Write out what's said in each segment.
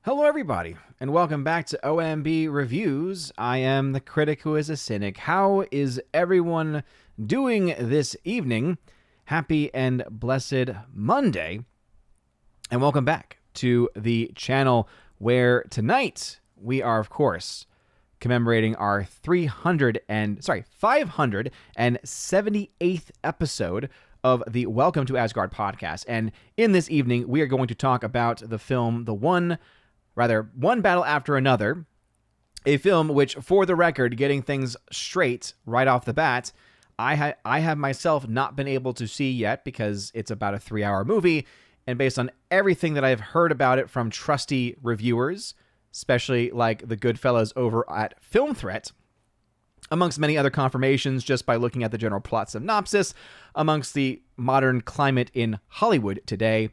Hello, everybody, and welcome back to OMB Reviews. I am the critic who is a cynic. How is everyone doing this evening? Happy and blessed Monday, and welcome back to the channel where tonight we are, of course, commemorating our 578th episode of the Welcome to Asgard podcast. And in this evening, we are going to talk about the film, One Battle After Another, a film which, for the record, getting things straight right off the bat, I have myself not been able to see yet because it's about a 3-hour movie, and based on everything that I've heard about it from trusty reviewers, especially like the good fellows over at Film Threat, amongst many other confirmations just by looking at the general plot synopsis, amongst the modern climate in Hollywood today,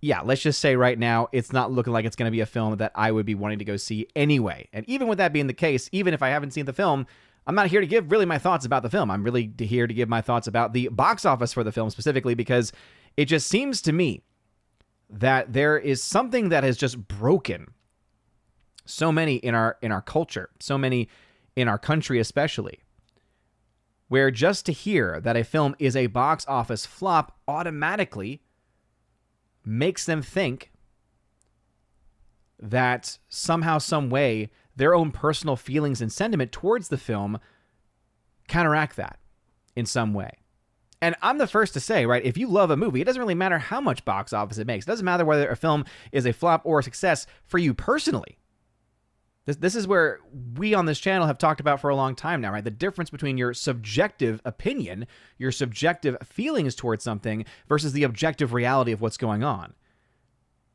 yeah, let's just say right now, it's not looking like it's going to be a film that I would be wanting to go see anyway. And even with that being the case, even if I haven't seen the film, I'm not here to give really my thoughts about the film. I'm really here to give my thoughts about the box office for the film specifically, because it just seems to me that there is something that has just broken so many in our culture, so many in our country especially, where just to hear that a film is a box office flop automatically makes them think that somehow, some way, their own personal feelings and sentiment towards the film counteract that in some way. And I'm the first to say, right, if you love a movie, it doesn't really matter how much box office it makes. It doesn't matter whether a film is a flop or a success for you personally. This is where we on this channel have talked about for a long time now, right? The difference between your subjective opinion, your subjective feelings towards something versus the objective reality of what's going on.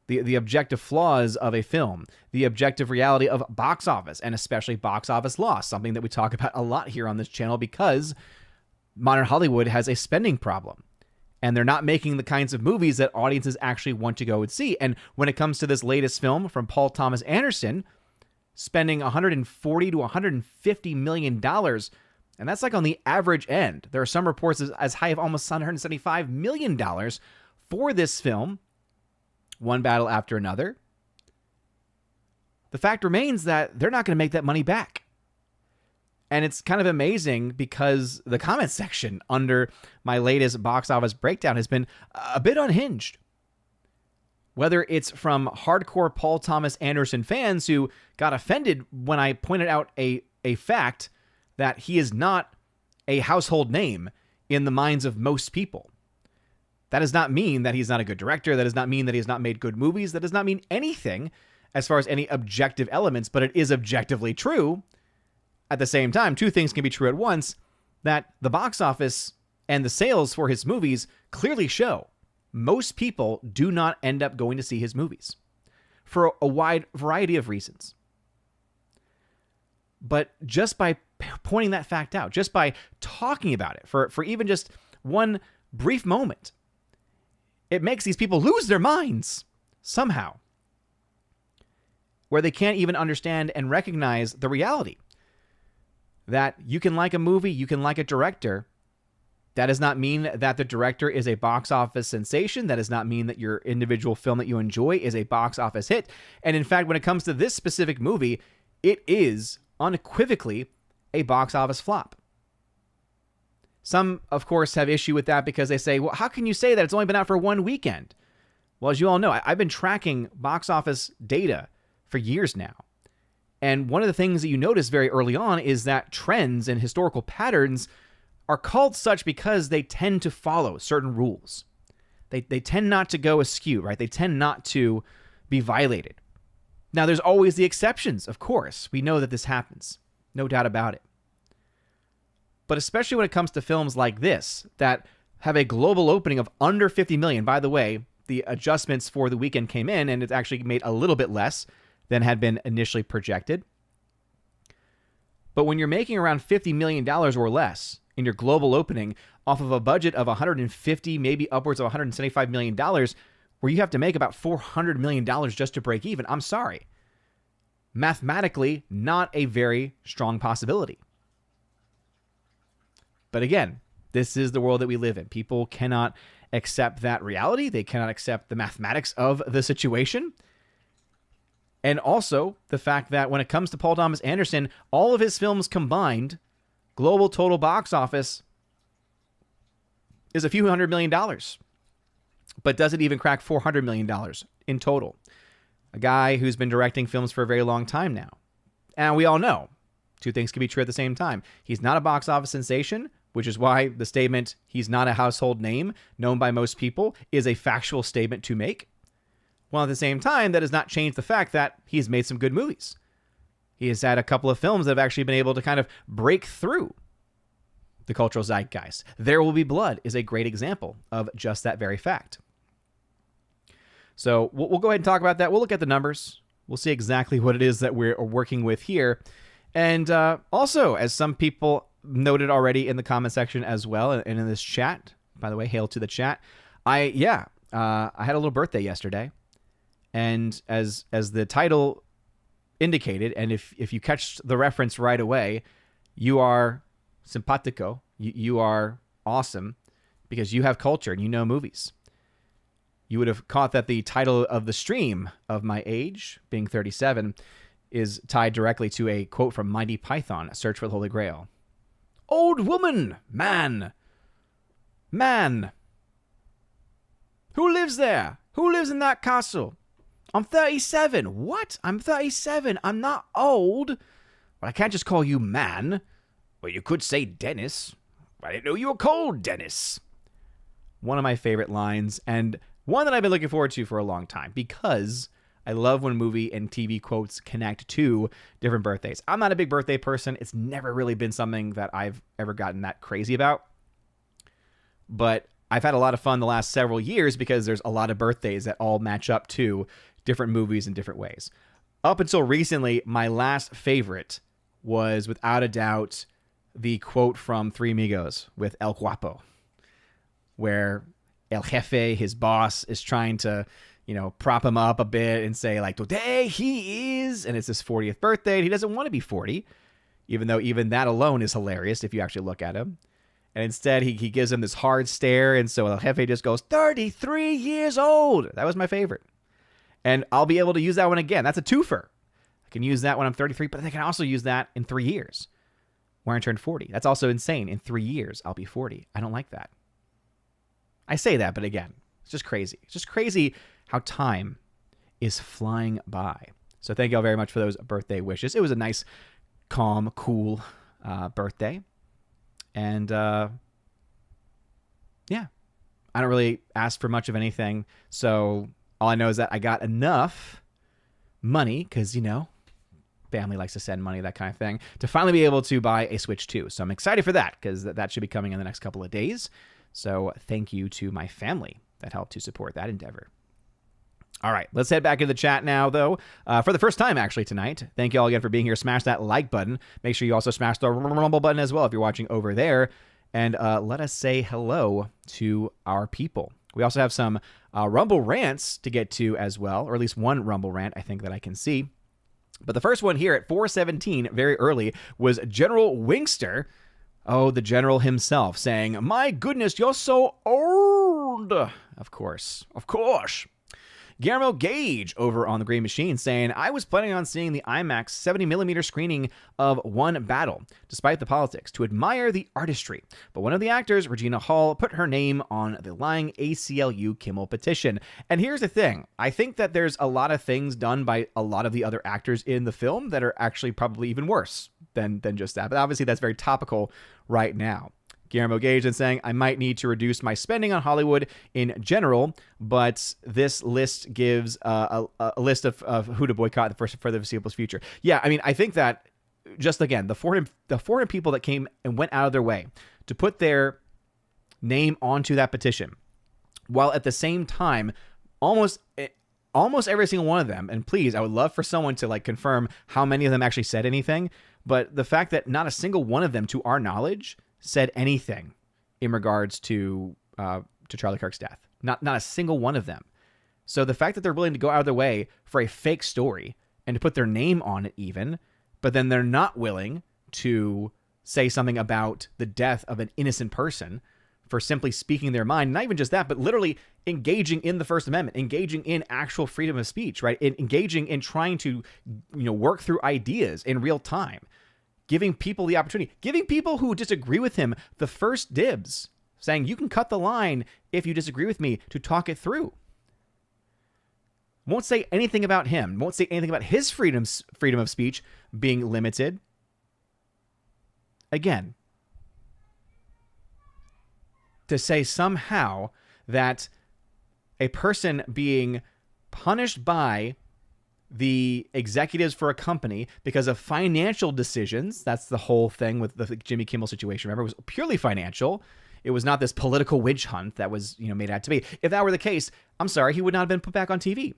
The objective flaws of a film, the objective reality of box office, and especially box office loss, something that we talk about a lot here on this channel because modern Hollywood has a spending problem. And they're not making the kinds of movies that audiences actually want to go and see. And when it comes to this latest film from Paul Thomas Anderson, spending $140 to $150 million, and that's like on the average end. There are some reports as high as almost $175 million for this film, One Battle After Another. The fact remains that they're not going to make that money back. And it's kind of amazing because the comment section under my latest box office breakdown has been a bit unhinged. Whether it's from hardcore Paul Thomas Anderson fans who got offended when I pointed out a fact that he is not a household name in the minds of most people. That does not mean that he's not a good director. That does not mean that he has not made good movies. That does not mean anything as far as any objective elements, but it is objectively true. At the same time, two things can be true at once, that the box office and the sales for his movies clearly show most people do not end up going to see his movies for a wide variety of reasons. But just by pointing that fact out, just by talking about it for even just one brief moment, it makes these people lose their minds somehow, where they can't even understand and recognize the reality that you can like a movie, you can like a director. That does not mean that the director is a box office sensation. That does not mean that your individual film that you enjoy is a box office hit. And in fact, when it comes to this specific movie, it is unequivocally a box office flop. Some, of course, have issue with that because they say, well, how can you say that it's only been out for one weekend? Well, as you all know, I've been tracking box office data for years now. And one of the things that you notice very early on is that trends and historical patterns are called such because they tend to follow certain rules. They tend not to go askew, right? They tend not to be violated. Now, there's always the exceptions, of course. We know that this happens. No doubt about it. But especially when it comes to films like this that have a global opening of under 50 million. By the way, the adjustments for the weekend came in and it's actually made a little bit less than had been initially projected. But when you're making around $50 million or less in your global opening off of a budget of 150, maybe upwards of $175 million, where you have to make about $400 million just to break even, I'm sorry. Mathematically, not a very strong possibility. But again, this is the world that we live in. People cannot accept that reality. They cannot accept the mathematics of the situation. And also the fact that when it comes to Paul Thomas Anderson, all of his films combined, global total box office is a few $100 million, but doesn't even crack $400 million in total. A guy who's been directing films for a very long time now. And we all know two things can be true at the same time. He's not a box office sensation, which is why the statement, he's not a household name known by most people, is a factual statement to make. While at the same time, that does not change the fact that he's made some good movies. He has had a couple of films that have actually been able to kind of break through the cultural zeitgeist. There Will Be Blood is a great example of just that very fact. So we'll go ahead and talk about that. We'll look at the numbers. We'll see exactly what it is that we're working with here. And also, as some people noted already in the comment section as well, and in this chat, by the way, hail to the chat. I had a little birthday yesterday. And as the title indicated, and if you catch the reference right away, you are simpatico. You are awesome because you have culture and you know movies. You would have caught that the title of the stream of my age, being 37, is tied directly to a quote from Monty Python, Search for the Holy Grail. Old woman, man. Who lives there? Who lives in that castle? I'm 37. What? I'm 37. I'm not old. But I can't just call you man. Well, you could say Dennis. I didn't know you were called Dennis. One of my favorite lines, and one that I've been looking forward to for a long time, because I love when movie and TV quotes connect to different birthdays. I'm not a big birthday person. It's never really been something that I've ever gotten that crazy about. But I've had a lot of fun the last several years because there's a lot of birthdays that all match up to different movies in different ways. Up until recently, my last favorite was, without a doubt, the quote from Three Amigos with El Guapo, where El Jefe, his boss, is trying to, prop him up a bit and say, like, today he is, and it's his 40th birthday, and he doesn't want to be 40, even though even that alone is hilarious if you actually look at him. And instead, he gives him this hard stare, and so El Jefe just goes, 33 years old. That was my favorite. And I'll be able to use that one again. That's a twofer. I can use that when I'm 33, but I can also use that in 3 years, where I turn 40. That's also insane. In 3 years, I'll be 40. I don't like that. I say that, but again, it's just crazy. It's just crazy how time is flying by. So thank you all very much for those birthday wishes. It was a nice, calm, cool birthday. And yeah, I don't really ask for much of anything. So all I know is that I got enough money, because, family likes to send money, that kind of thing, to finally be able to buy a Switch 2. So I'm excited for that, because that should be coming in the next couple of days. So thank you to my family that helped to support that endeavor. All right, let's head back into the chat now, though. For the first time, actually, tonight. Thank you all again for being here. Smash that like button. Make sure you also smash the rumble button as well if you're watching over there. And let us say hello to our people. We also have some Rumble rants to get to as well, or at least one Rumble rant, I think, that I can see. But the first one here at 4:17, very early, was General Wingster. Oh, the general himself, saying, "My goodness, you're so old." Of course. Guillermo Gage over on the Green Machine saying, "I was planning on seeing the IMAX 70mm screening of One Battle, despite the politics, to admire the artistry. But one of the actors, Regina Hall, put her name on the lying ACLU Kimmel petition." And here's the thing. I think that there's a lot of things done by a lot of the other actors in the film that are actually probably even worse than just that. But obviously that's very topical right now. Guillermo Gage is saying, "I might need to reduce my spending on Hollywood in general, but this list gives a list of who to boycott for the foreseeable future." Yeah, I mean, I think that, just again, the 400 people that came and went out of their way to put their name onto that petition, while at the same time, almost every single one of them, and please, I would love for someone to confirm how many of them actually said anything, but the fact that not a single one of them, to our knowledge, said anything in regards to Charlie Kirk's death. Not a single one of them. So the fact that they're willing to go out of their way for a fake story and to put their name on it even, but then they're not willing to say something about the death of an innocent person for simply speaking their mind. Not even just that, but literally engaging in the First Amendment, engaging in actual freedom of speech, right? Engaging in trying to, work through ideas in real time, giving people the opportunity, giving people who disagree with him the first dibs, saying you can cut the line if you disagree with me to talk it through. Won't say anything about him, won't say anything about his freedom of speech being limited. Again, to say somehow that a person being punished by the executives for a company because of financial decisions, that's the whole thing with the Jimmy Kimmel situation. Remember, it was purely financial. It was not this political witch hunt that was, made out to be. If that were the case, I'm sorry, he would not have been put back on TV.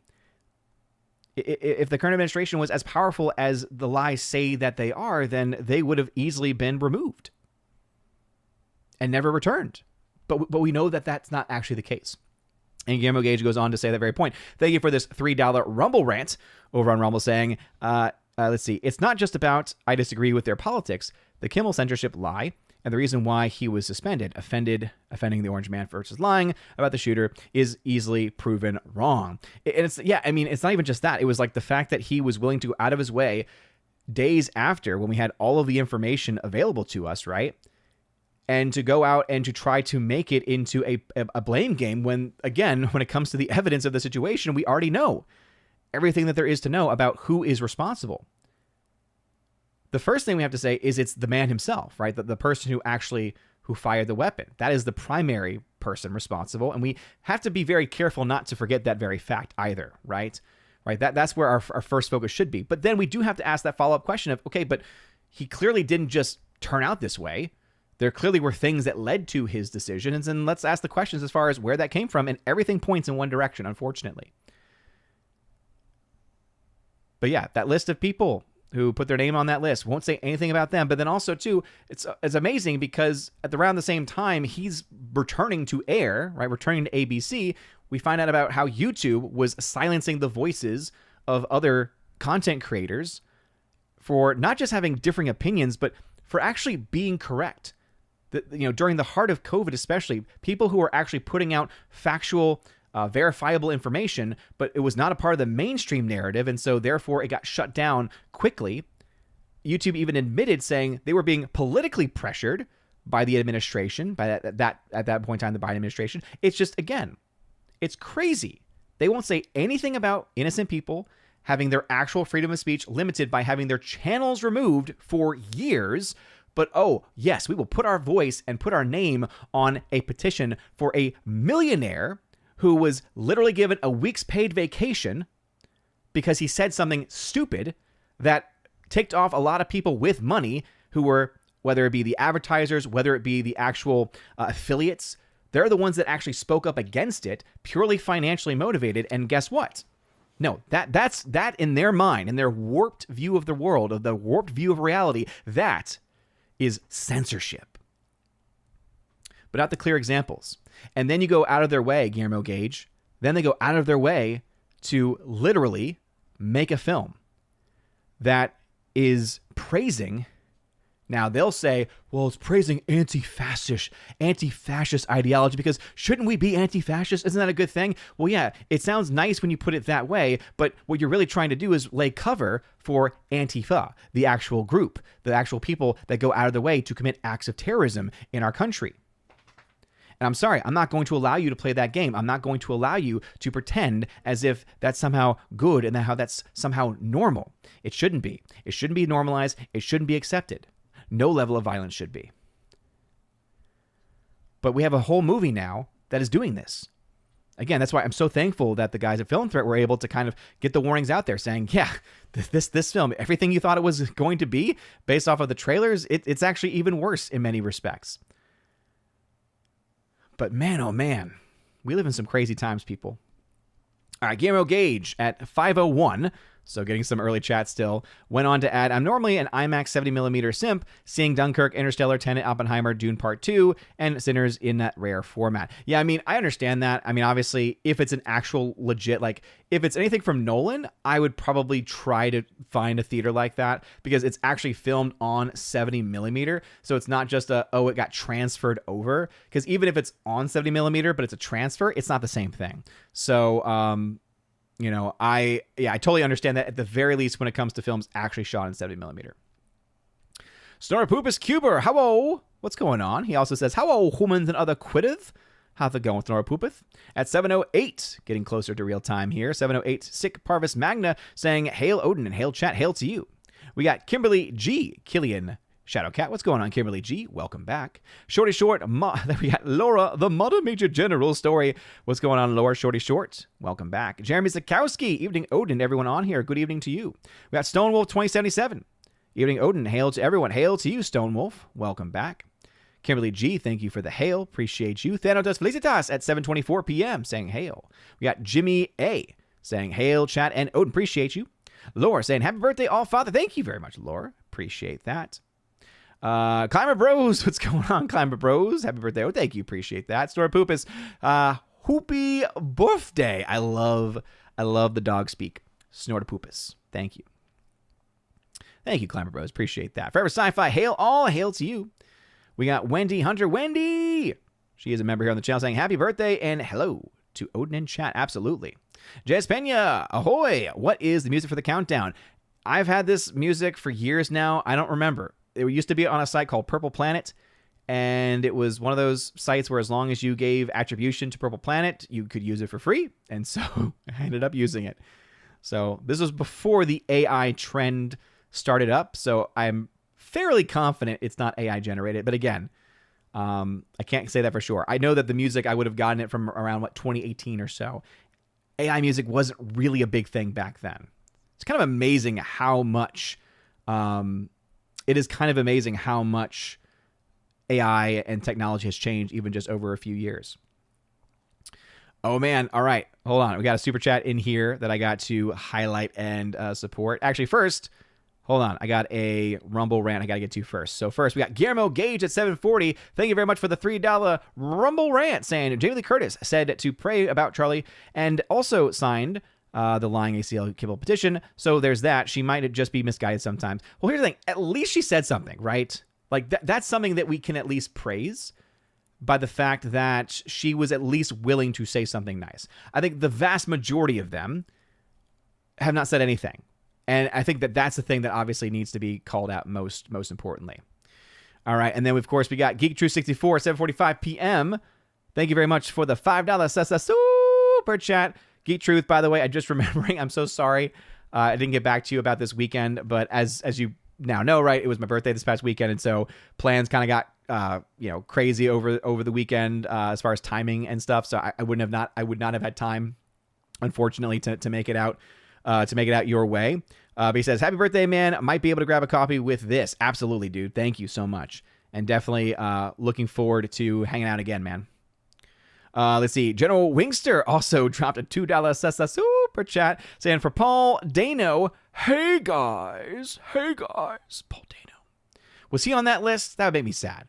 If the current administration was as powerful as the lies say that they are, then they would have easily been removed and never returned. But we know that that's not actually the case. And Guillermo Gage goes on to say that very point. Thank you for this $3 Rumble rant over on Rumble, saying, let's see, it's not just about I disagree with their politics. The Kimmel censorship lie and the reason why he was suspended, offending the orange man versus lying about the shooter is easily proven wrong. And it's not even just that. It was like the fact that he was willing to go out of his way days after when we had all of the information available to us, right? And to go out and to try to make it into a blame game when, again, when it comes to the evidence of the situation, we already know everything that there is to know about who is responsible. The first thing we have to say is it's the man himself, right? The person who fired the weapon. That is the primary person responsible. And we have to be very careful not to forget that very fact either, right? Right. That's where our first focus should be. But then we do have to ask that follow-up question of, okay, but he clearly didn't just turn out this way. There clearly were things that led to his decisions, and let's ask the questions as far as where that came from, and everything points in one direction, unfortunately. But yeah, that list of people who put their name on that list, won't say anything about them, but then also, too, it's amazing because at around the same time he's returning to air, right, returning to ABC, we find out about how YouTube was silencing the voices of other content creators for not just having differing opinions, but for actually being correct. During the heart of COVID especially, people who are actually putting out factual, verifiable information, but it was not a part of the mainstream narrative, and so therefore it got shut down quickly. YouTube even admitted saying they were being politically pressured by the administration, at that point in time, the Biden administration. It's just, again, it's crazy. They won't say anything about innocent people having their actual freedom of speech limited by having their channels removed for years. But, oh, yes, we will put our voice and put our name on a petition for a millionaire who was literally given a week's paid vacation because he said something stupid that ticked off a lot of people with money who were, whether it be the advertisers, whether it be the actual affiliates, they're the ones that actually spoke up against it, purely financially motivated. And guess what? No, that's in their mind, in their warped view of the world, of the warped view of reality, that is censorship. But not the clear examples. And then you go out of their way, Guillermo Gage, then they go out of their way to literally make a film that is praising. Now, they'll say, well, it's praising anti-fascist ideology because shouldn't we be anti-fascist? Isn't that a good thing? Well, yeah, it sounds nice when you put it that way, but what you're really trying to do is lay cover for Antifa, the actual group, the actual people that go out of the way to commit acts of terrorism in our country. And I'm sorry, I'm not going to allow you to play that game. I'm not going to allow you to pretend as if that's somehow good and how that's somehow normal. It shouldn't be. It shouldn't be normalized. It shouldn't be accepted. No level of violence should be. But we have a whole movie now that is doing this. Again, that's why I'm so thankful that the guys at Film Threat were able to kind of get the warnings out there saying, yeah, this film, everything you thought it was going to be based off of the trailers, it's actually even worse in many respects. But man, oh man, we live in some crazy times, people. All right, Guillermo Gage at 5:01 So getting some early chat still. Went on to add, I'm normally an IMAX 70mm simp, seeing Dunkirk, Interstellar, Tenet, Oppenheimer, Dune Part 2, and Sinners in that rare format. Yeah, I mean, I understand that. I mean, obviously, if it's an actual legit, like, if it's anything from Nolan, I would probably try to find a theater like that because it's actually filmed on 70mm. So it's not just it got transferred over. Because even if it's on 70mm, but it's a transfer, it's not the same thing. So, I totally understand that at the very least when it comes to films actually shot in 70mm. Snorapupus Cuber, hello. What's going on? He also says, hello, humans and other quitteth. How's it going, Snorapupith? At 7:08, getting closer to real time here. 7:08, Sick Parvis Magna saying, hail Odin and hail chat, hail to you. We got Kimberly G, Killian Shadowcat, what's going on, Kimberly G? Welcome back. Shorty Short, then we got Laura, the Mother Major General story. What's going on, Laura, Shorty Short? Welcome back. Jeremy Zakowski, evening Odin, everyone on here. Good evening to you. We got Stonewolf 2077. Evening Odin, hail to everyone. Hail to you, Stonewolf. Welcome back. Kimberly G, thank you for the hail. Appreciate you. Thanatos Felicitas at 7:24 p.m. saying hail. We got Jimmy A saying hail, chat, and Odin. Appreciate you. Laura saying happy birthday, all father. Thank you very much, Laura. Appreciate that. Climber Bros, what's going on, Climber Bros? Happy birthday. Oh, thank you. Appreciate that. Store Poopus, Hoopy birthday. I love the dog speak. Snortapoopus. Thank you. Thank you, Climber Bros. Appreciate that. Forever Sci-Fi, hail all. Hail to you. We got Wendy Hunter. Wendy! She is a member here on the channel saying happy birthday and hello to Odin in chat. Absolutely. Jess Pena, ahoy! What is the music for the countdown? I've had this music for years now. I don't remember. It used to be on a site called Purple Planet, and it was one of those sites where as long as you gave attribution to Purple Planet, you could use it for free, and so I ended up using it. So this was before the AI trend started up, so I'm fairly confident it's not AI generated, but again, I can't say that for sure. I know that the music, I would have gotten it from around, 2018 or so. AI music wasn't really a big thing back then. It's kind of amazing how much... It is kind of amazing how much AI and technology has changed even just over a few years. Oh, man. All right. Hold on. We got a super chat in here that I got to highlight and support. Actually, first, hold on. I got a Rumble rant I got to get to first. So first, we got Guillermo Gage at 740. Thank you very much for the $3 Rumble rant saying Jamie Lee Curtis said to pray about Charlie and also signed... the lying ACL kibble petition. So there's that. She might just be misguided sometimes. Well, here's the thing. At least she said something, right? Like that's something that we can at least praise by the fact that she was at least willing to say something nice. I think the vast majority of them have not said anything. And I think that that's the thing that obviously needs to be called out most importantly. All right. And then, of course, we got Geek True 64 at 7:45 p.m. Thank you very much for the $5 super chat. Geek Truth, by the way, I just remembering, I'm so sorry I didn't get back to you about this weekend, but as you now know, right, it was my birthday this past weekend, and so plans kind of got crazy over the weekend as far as timing and stuff. So I would not have had time, unfortunately, to make it out your way. But he says, "Happy birthday, man! I might be able to grab a copy with this." Absolutely, dude. Thank you so much, and definitely looking forward to hanging out again, man. Let's see. General Wingster also dropped a $2 super chat saying for Paul Dano, hey guys, Paul Dano. Was he on that list? That would make me sad.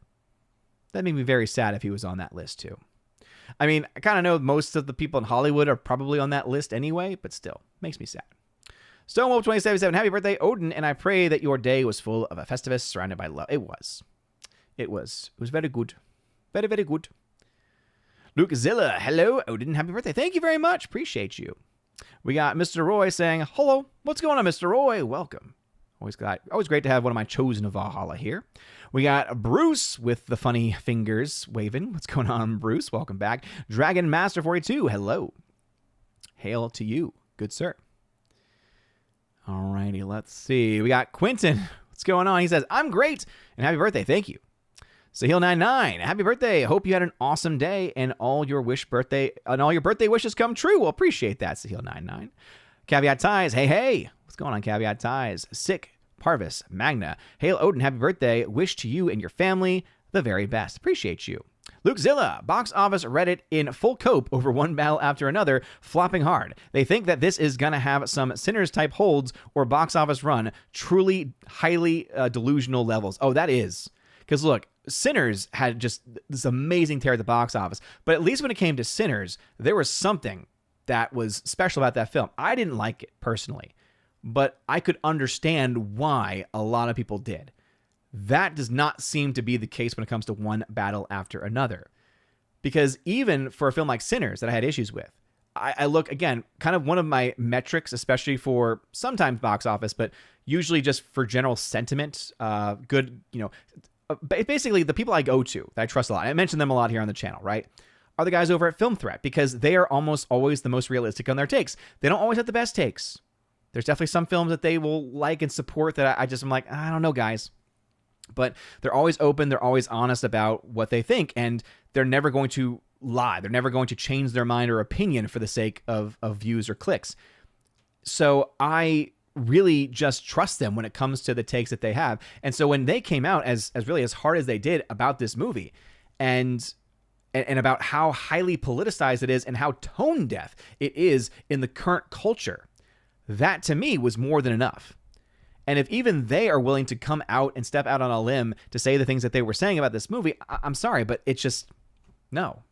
That'd make me very sad if he was on that list too. I mean, I kind of know most of the people in Hollywood are probably on that list anyway, but still, makes me sad. Stonewolf 2077, happy birthday, Odin, and I pray that your day was full of a festivus surrounded by love. It was very good. Very, very good. Luke Zilla, hello, Odin, happy birthday. Thank you very much. Appreciate you. We got Mr. Roy saying, hello, what's going on, Mr. Roy? Welcome. Always great to have one of my chosen of Valhalla here. We got Bruce with the funny fingers waving. What's going on, Bruce? Welcome back. Dragon Master 42, hello. Hail to you, good sir. All righty, let's see. We got Quentin. What's going on? He says, I'm great, and happy birthday. Thank you. Sahil99, happy birthday. Hope you had an awesome day and all your birthday wishes come true. Well, appreciate that, Sahil99. Caveat Ties, hey. What's going on, Caveat Ties? Sick Parvis Magna. Hail Odin, happy birthday. Wish to you and your family the very best. Appreciate you. Luke Zilla, box office Reddit in full cope over one battle after another, flopping hard. They think that this is going to have some Sinners type holds or box office run, truly highly delusional levels. Oh, that is. Because look, Sinners had just this amazing tear at the box office, but at least when it came to Sinners, there was something that was special about that film. I didn't like it personally, but I could understand why a lot of people did. That does not seem to be the case when it comes to one battle after another. Because even for a film like Sinners that I had issues with, I look, again, kind of one of my metrics, especially for sometimes box office, but usually just for general sentiment, good, basically the people I go to that I trust a lot, I mention them a lot here on the channel, right, are the guys over at Film Threat, because they are almost always the most realistic on their takes. They don't always have the best takes. There's definitely some films that they will like and support that I'm like, I don't know, guys. But they're always open, they're always honest about what they think, and they're never going to lie. They're never going to change their mind or opinion for the sake of views or clicks. So I really just trust them when it comes to the takes that they have. And so when they came out as really as hard as they did about this movie and about how highly politicized it is and how tone deaf it is in the current culture, that to me was more than enough. And if even they are willing to come out and step out on a limb to say the things that they were saying about this movie, I'm sorry, but it's just, no.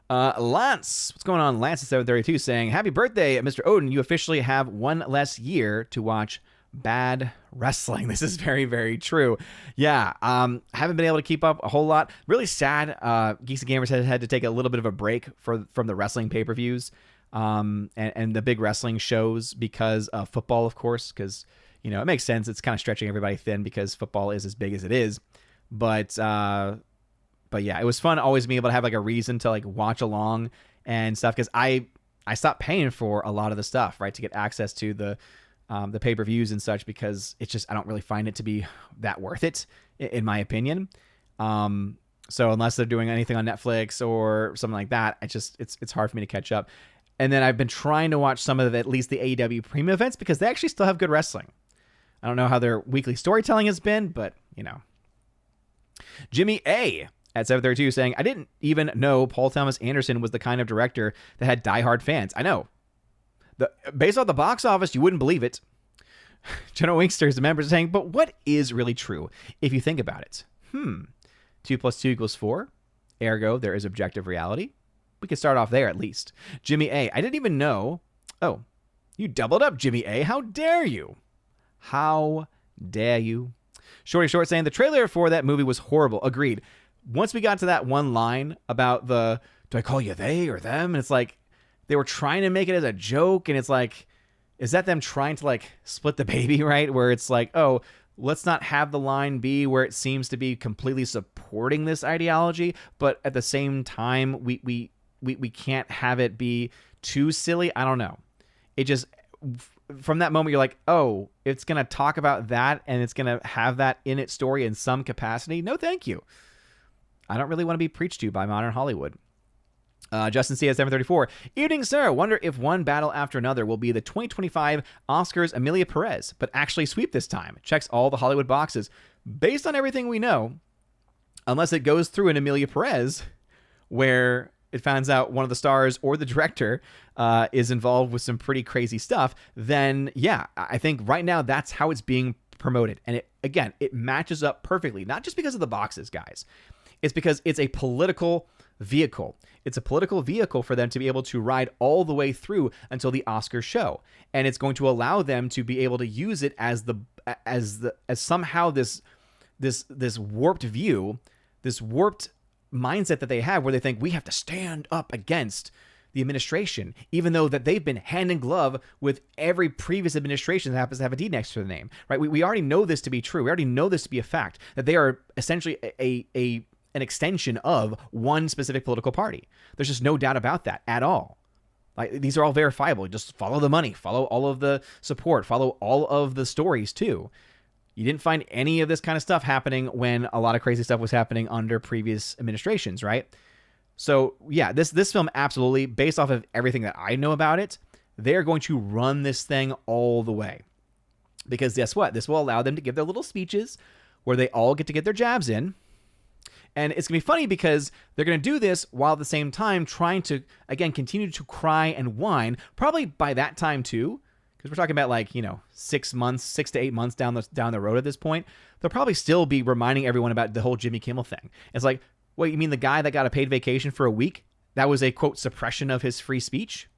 Lance, what's going on? Lance at 732 saying, happy birthday, Mr. Odin. You officially have one less year to watch bad wrestling. This is very, very true. Yeah, haven't been able to keep up a whole lot. Really sad. Geeks and Gamers had to take a little bit of a break from the wrestling pay-per-views. And the big wrestling shows because of football, of course, because, it makes sense. It's kind of stretching everybody thin because football is as big as it is. But yeah, it was fun always being able to have like a reason to like watch along and stuff. Cause I stopped paying for a lot of the stuff, right, to get access to the pay-per-views and such, because it's just, I don't really find it to be that worth it in my opinion. So unless they're doing anything on Netflix or something like that, it's hard for me to catch up. And then I've been trying to watch some of at least the AEW premium events because they actually still have good wrestling. I don't know how their weekly storytelling has been, but, Jimmy A at 732 saying, I didn't even know Paul Thomas Anderson was the kind of director that had diehard fans. I know. Based on the box office, you wouldn't believe it. General Winksters, the members, are saying, but what is really true if you think about it? 2 + 2 = 4. Ergo, there is objective reality. We could start off there at least. Jimmy A, I didn't even know. Oh, you doubled up, Jimmy A. How dare you? How dare you? Shorty Short saying the trailer for that movie was horrible. Agreed. Once we got to that one line about do I call you they or them? And it's like, they were trying to make it as a joke. And it's like, is that them trying to like split the baby, right? Where it's like, oh, let's not have the line be where it seems to be completely supporting this ideology, but at the same time, we can't have it be too silly. I don't know. It just, from that moment, you're like, oh, it's going to talk about that and it's going to have that in its story in some capacity. No, thank you. I don't really want to be preached to by modern Hollywood. Justin C. at 734. Evening, sir. Wonder if one battle after another will be the 2025 Oscars Amelia Perez, but actually sweep this time. Checks all the Hollywood boxes. Based on everything we know, unless it goes through an Amelia Perez, where it finds out one of the stars or the director is involved with some pretty crazy stuff, then yeah, I think right now that's how it's being promoted. And it matches up perfectly, not just because of the boxes, guys. It's because it's a political vehicle. It's a political vehicle for them to be able to ride all the way through until the Oscars show. And it's going to allow them to be able to use it as somehow this warped view, this warped mindset that they have where they think we have to stand up against the administration, even though that they've been hand in glove with every previous administration that happens to have a D next to the name, right? We already know this to be true. We already know this to be a fact, that they are essentially an extension of one specific political party. There's just no doubt about that at all. Like, these are all verifiable. Just follow the money, follow all of the support, follow all of the stories too. You didn't find any of this kind of stuff happening when a lot of crazy stuff was happening under previous administrations, right? So yeah, this film absolutely, based off of everything that I know about it, they're going to run this thing all the way. Because guess what? This will allow them to give their little speeches where they all get to get their jabs in. And it's going to be funny because they're going to do this while at the same time trying to, again, continue to cry and whine, probably by that time too, because we're talking about 6 to 8 months down the road at this point. They'll probably still be reminding everyone about the whole Jimmy Kimmel thing. It's like, wait, you mean the guy that got a paid vacation for a week? That was a, quote, suppression of his free speech?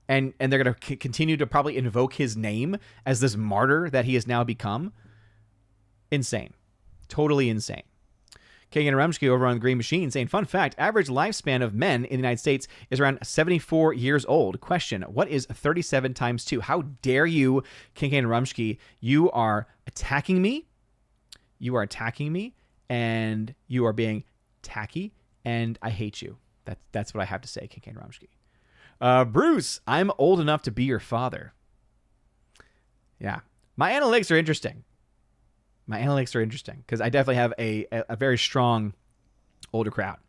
And they're going to continue to probably invoke his name as this martyr that he has now become? Insane. Totally insane. Kagan Rumsky over on the Green Machine saying, fun fact, average lifespan of men in the United States is around 74 years old. Question, what is 37 times 2? How dare you, Kagan Rumsky? You are attacking me. You are attacking me, and you are being tacky, and I hate you. That's what I have to say, Kagan Rumsky. Bruce, I'm old enough to be your father. Yeah. My analytics are interesting. Because I definitely have a very strong older crowd.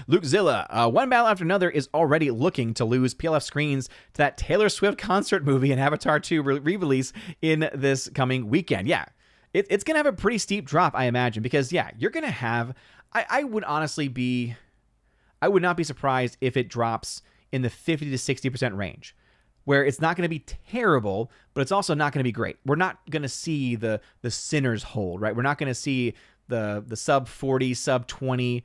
Luke Zilla, one battle after another is already looking to lose PLF screens to that Taylor Swift concert movie and Avatar 2 re-release in this coming weekend. Yeah, it's going to have a pretty steep drop, I imagine, because, yeah, you're going to have... I would honestly be... I would not be surprised if it drops in the 50 to 60% range, where it's not going to be terrible, but it's also not going to be great. We're not going to see the sinners hold, right? We're not going to see the sub 40, sub 20%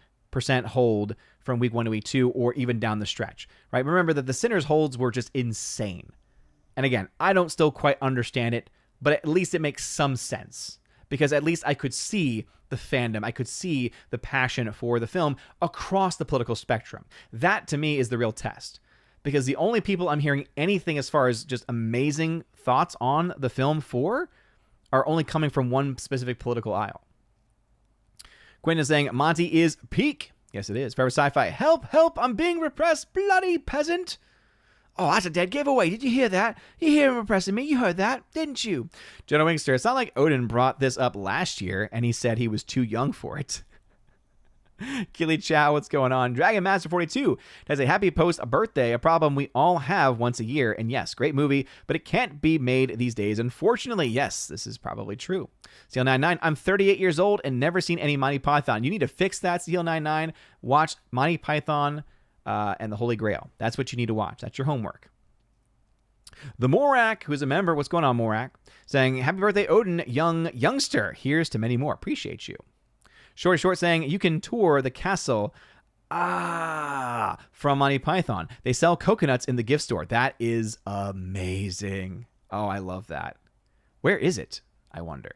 hold from week 1 to week 2 or even down the stretch, right? Remember that the sinners holds were just insane. And again, I don't still quite understand it, but at least it makes some sense, because at least I could see the fandom. I could see the passion for the film across the political spectrum. That to me is the real test. Because the only people I'm hearing anything as far as just amazing thoughts on the film for are only coming from one specific political aisle. Quinn is saying, Monty is peak. Yes, it is. Forever Sci-Fi. Help, help, I'm being repressed, bloody peasant. Oh, that's a dead giveaway. Did you hear that? You hear him repressing me? You heard that, didn't you? Jonah Wingster, it's not like Odin brought this up last year and he said he was too young for it. Keely Chow, what's going on? Dragon Master 42 has a happy post birthday, a problem we all have once a year. And yes, great movie, but it can't be made these days. Unfortunately, yes, this is probably true. CL99, I'm 38 years old and never seen any Monty Python. You need to fix that, CL99. Watch Monty Python and the Holy Grail. That's what you need to watch. That's your homework. The Morak, who's a member, what's going on, Morak? Saying, happy birthday, Odin, youngster. Here's to many more. Appreciate you. Shorty Short saying, you can tour the castle from Monty Python. They sell coconuts in the gift store. That is amazing. Oh, I love that. Where is it, I wonder?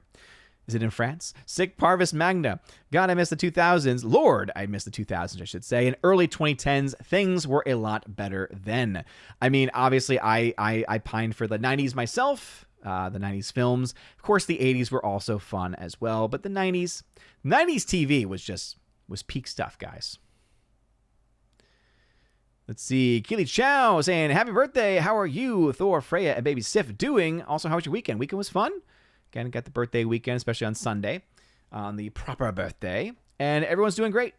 Is it in France? Sic Parvis Magna. God, I miss the 2000s. Lord, I miss the 2000s, I should say. In early 2010s, things were a lot better then. I mean, obviously, I pined for the 90s myself. The 90s films. Of course, the 80s were also fun as well, but the 90s TV was peak stuff, guys. Let's see. Keely Chow saying, happy birthday. How are you, Thor, Freya, and baby Sif doing? Also, how was your weekend? Weekend was fun. Again, got the birthday weekend, especially on Sunday, on the proper birthday. And everyone's doing great.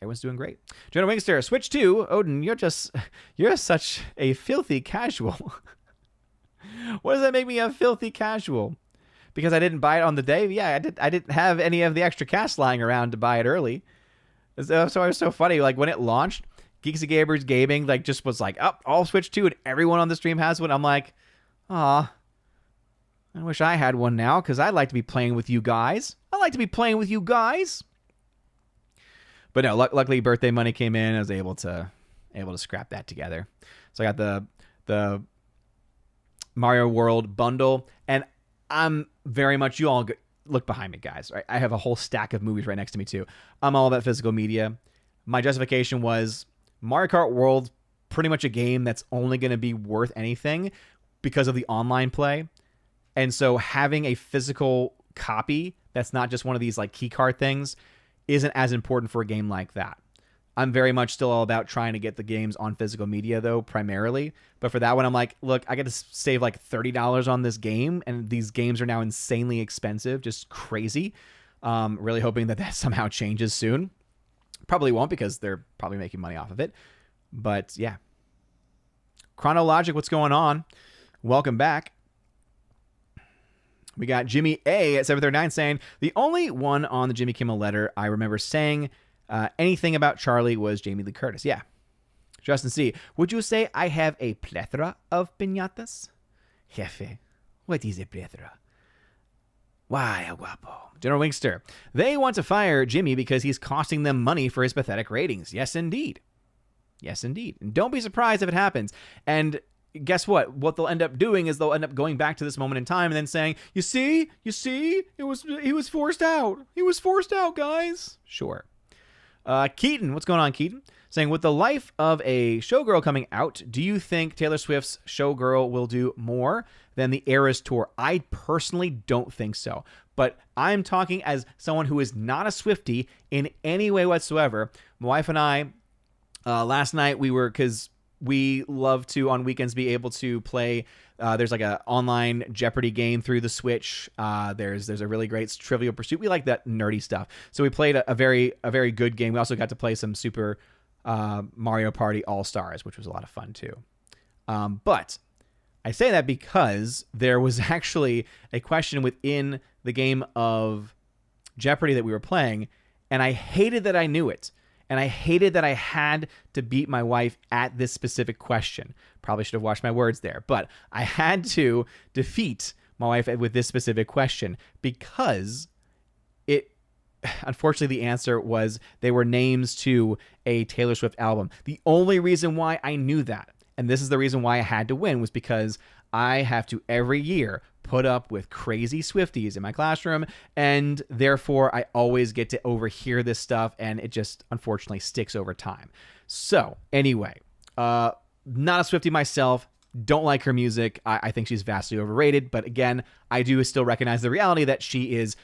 Everyone's doing great. Jonah Wingster, switch to Odin. You're such a filthy casual. What does that make me a filthy casual? Because I didn't buy it on the day? Yeah, I didn't have any of the extra cash lying around to buy it early. So it was so funny. Like when it launched, Geeks and Gamers Gaming just was like, oh, I'll switch to it. Everyone on the stream has one. I'm like, aw, I wish I had one now because I'd like to be playing with you guys. But no, luckily birthday money came in. I was able to scrap that together. So I got the Mario World bundle, and I'm very much, you all look behind me, guys, right? I have a whole stack of movies right next to me too. I'm all about physical media. My justification was Mario Kart World, pretty much a game that's only going to be worth anything because of the online play. And so having a physical copy that's not just one of these like key card things isn't as important for a game like that. I'm very much still all about trying to get the games on physical media, though, primarily. But for that one, I'm like, look, I got to save like $30 on this game, and these games are now insanely expensive, just crazy. Really hoping that somehow changes soon. Probably won't, because they're probably making money off of it. But yeah. Chronologic, what's going on? Welcome back. We got Jimmy A at 739 saying, the only one on the Jimmy Kimmel letter I remember saying anything about Charlie was Jamie Lee Curtis. Yeah. Justin C, would you say I have a plethora of piñatas? Jefe, what is a plethora? Why, guapo. General Wingster, they want to fire Jimmy because he's costing them money for his pathetic ratings. Yes, indeed. Yes, indeed. And don't be surprised if it happens. And guess what? What they'll end up doing is they'll end up going back to this moment in time and then saying, you see, he was forced out. He was forced out, guys. Sure. Keaton, what's going on, Keaton? Saying, with the life of a showgirl coming out, do you think Taylor Swift's Showgirl will do more than the Eras Tour? I personally don't think so. But I'm talking as someone who is not a Swiftie in any way whatsoever. My wife and I, last night because we love to on weekends be able to play. There's like a online Jeopardy game through the Switch. There's a really great Trivial Pursuit. We like that nerdy stuff. So we played a very good game. We also got to play some Super Mario Party All-Stars, which was a lot of fun too. But I say that because there was actually a question within the game of Jeopardy that we were playing, and I hated that I knew it. And I hated that I had to beat my wife at this specific question. Probably should have watched my words there. But I had to defeat my wife with this specific question because unfortunately, the answer was they were names to a Taylor Swift album. The only reason why I knew that, and this is the reason why I had to win, was because I have to every year put up with crazy Swifties in my classroom, and therefore I always get to overhear this stuff, and it just unfortunately sticks over time. So anyway, not a Swiftie myself, don't like her music. I think she's vastly overrated, but again, I do still recognize the reality that she is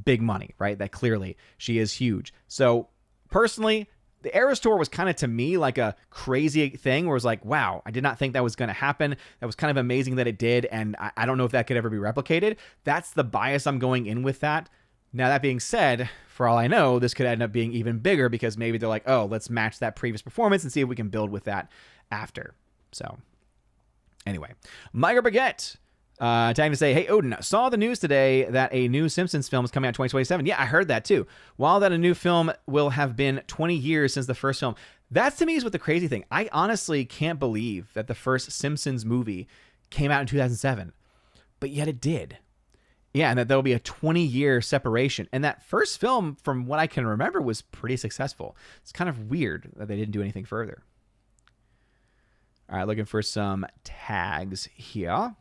big money, right? That clearly she is huge. So personally, the Eras Tour was kind of, to me, like a crazy thing where it was like, wow, I did not think that was going to happen. That was kind of amazing that it did, and I don't know if that could ever be replicated. That's the bias I'm going in with that. Now, that being said, for all I know, this could end up being even bigger because maybe they're like, oh, let's match that previous performance and see if we can build with that after. So, anyway. Micro Baguette. Tagging to say, hey, Odin, saw the news today that a new Simpsons film is coming out in 2027. Yeah, I heard that too. While that a new film will have been 20 years since the first film. That to me is what the crazy thing. I honestly can't believe that the first Simpsons movie came out in 2007, but yet it did. Yeah, and that there'll be a 20-year separation. And that first film, from what I can remember, was pretty successful. It's kind of weird that they didn't do anything further. All right, looking for some tags here.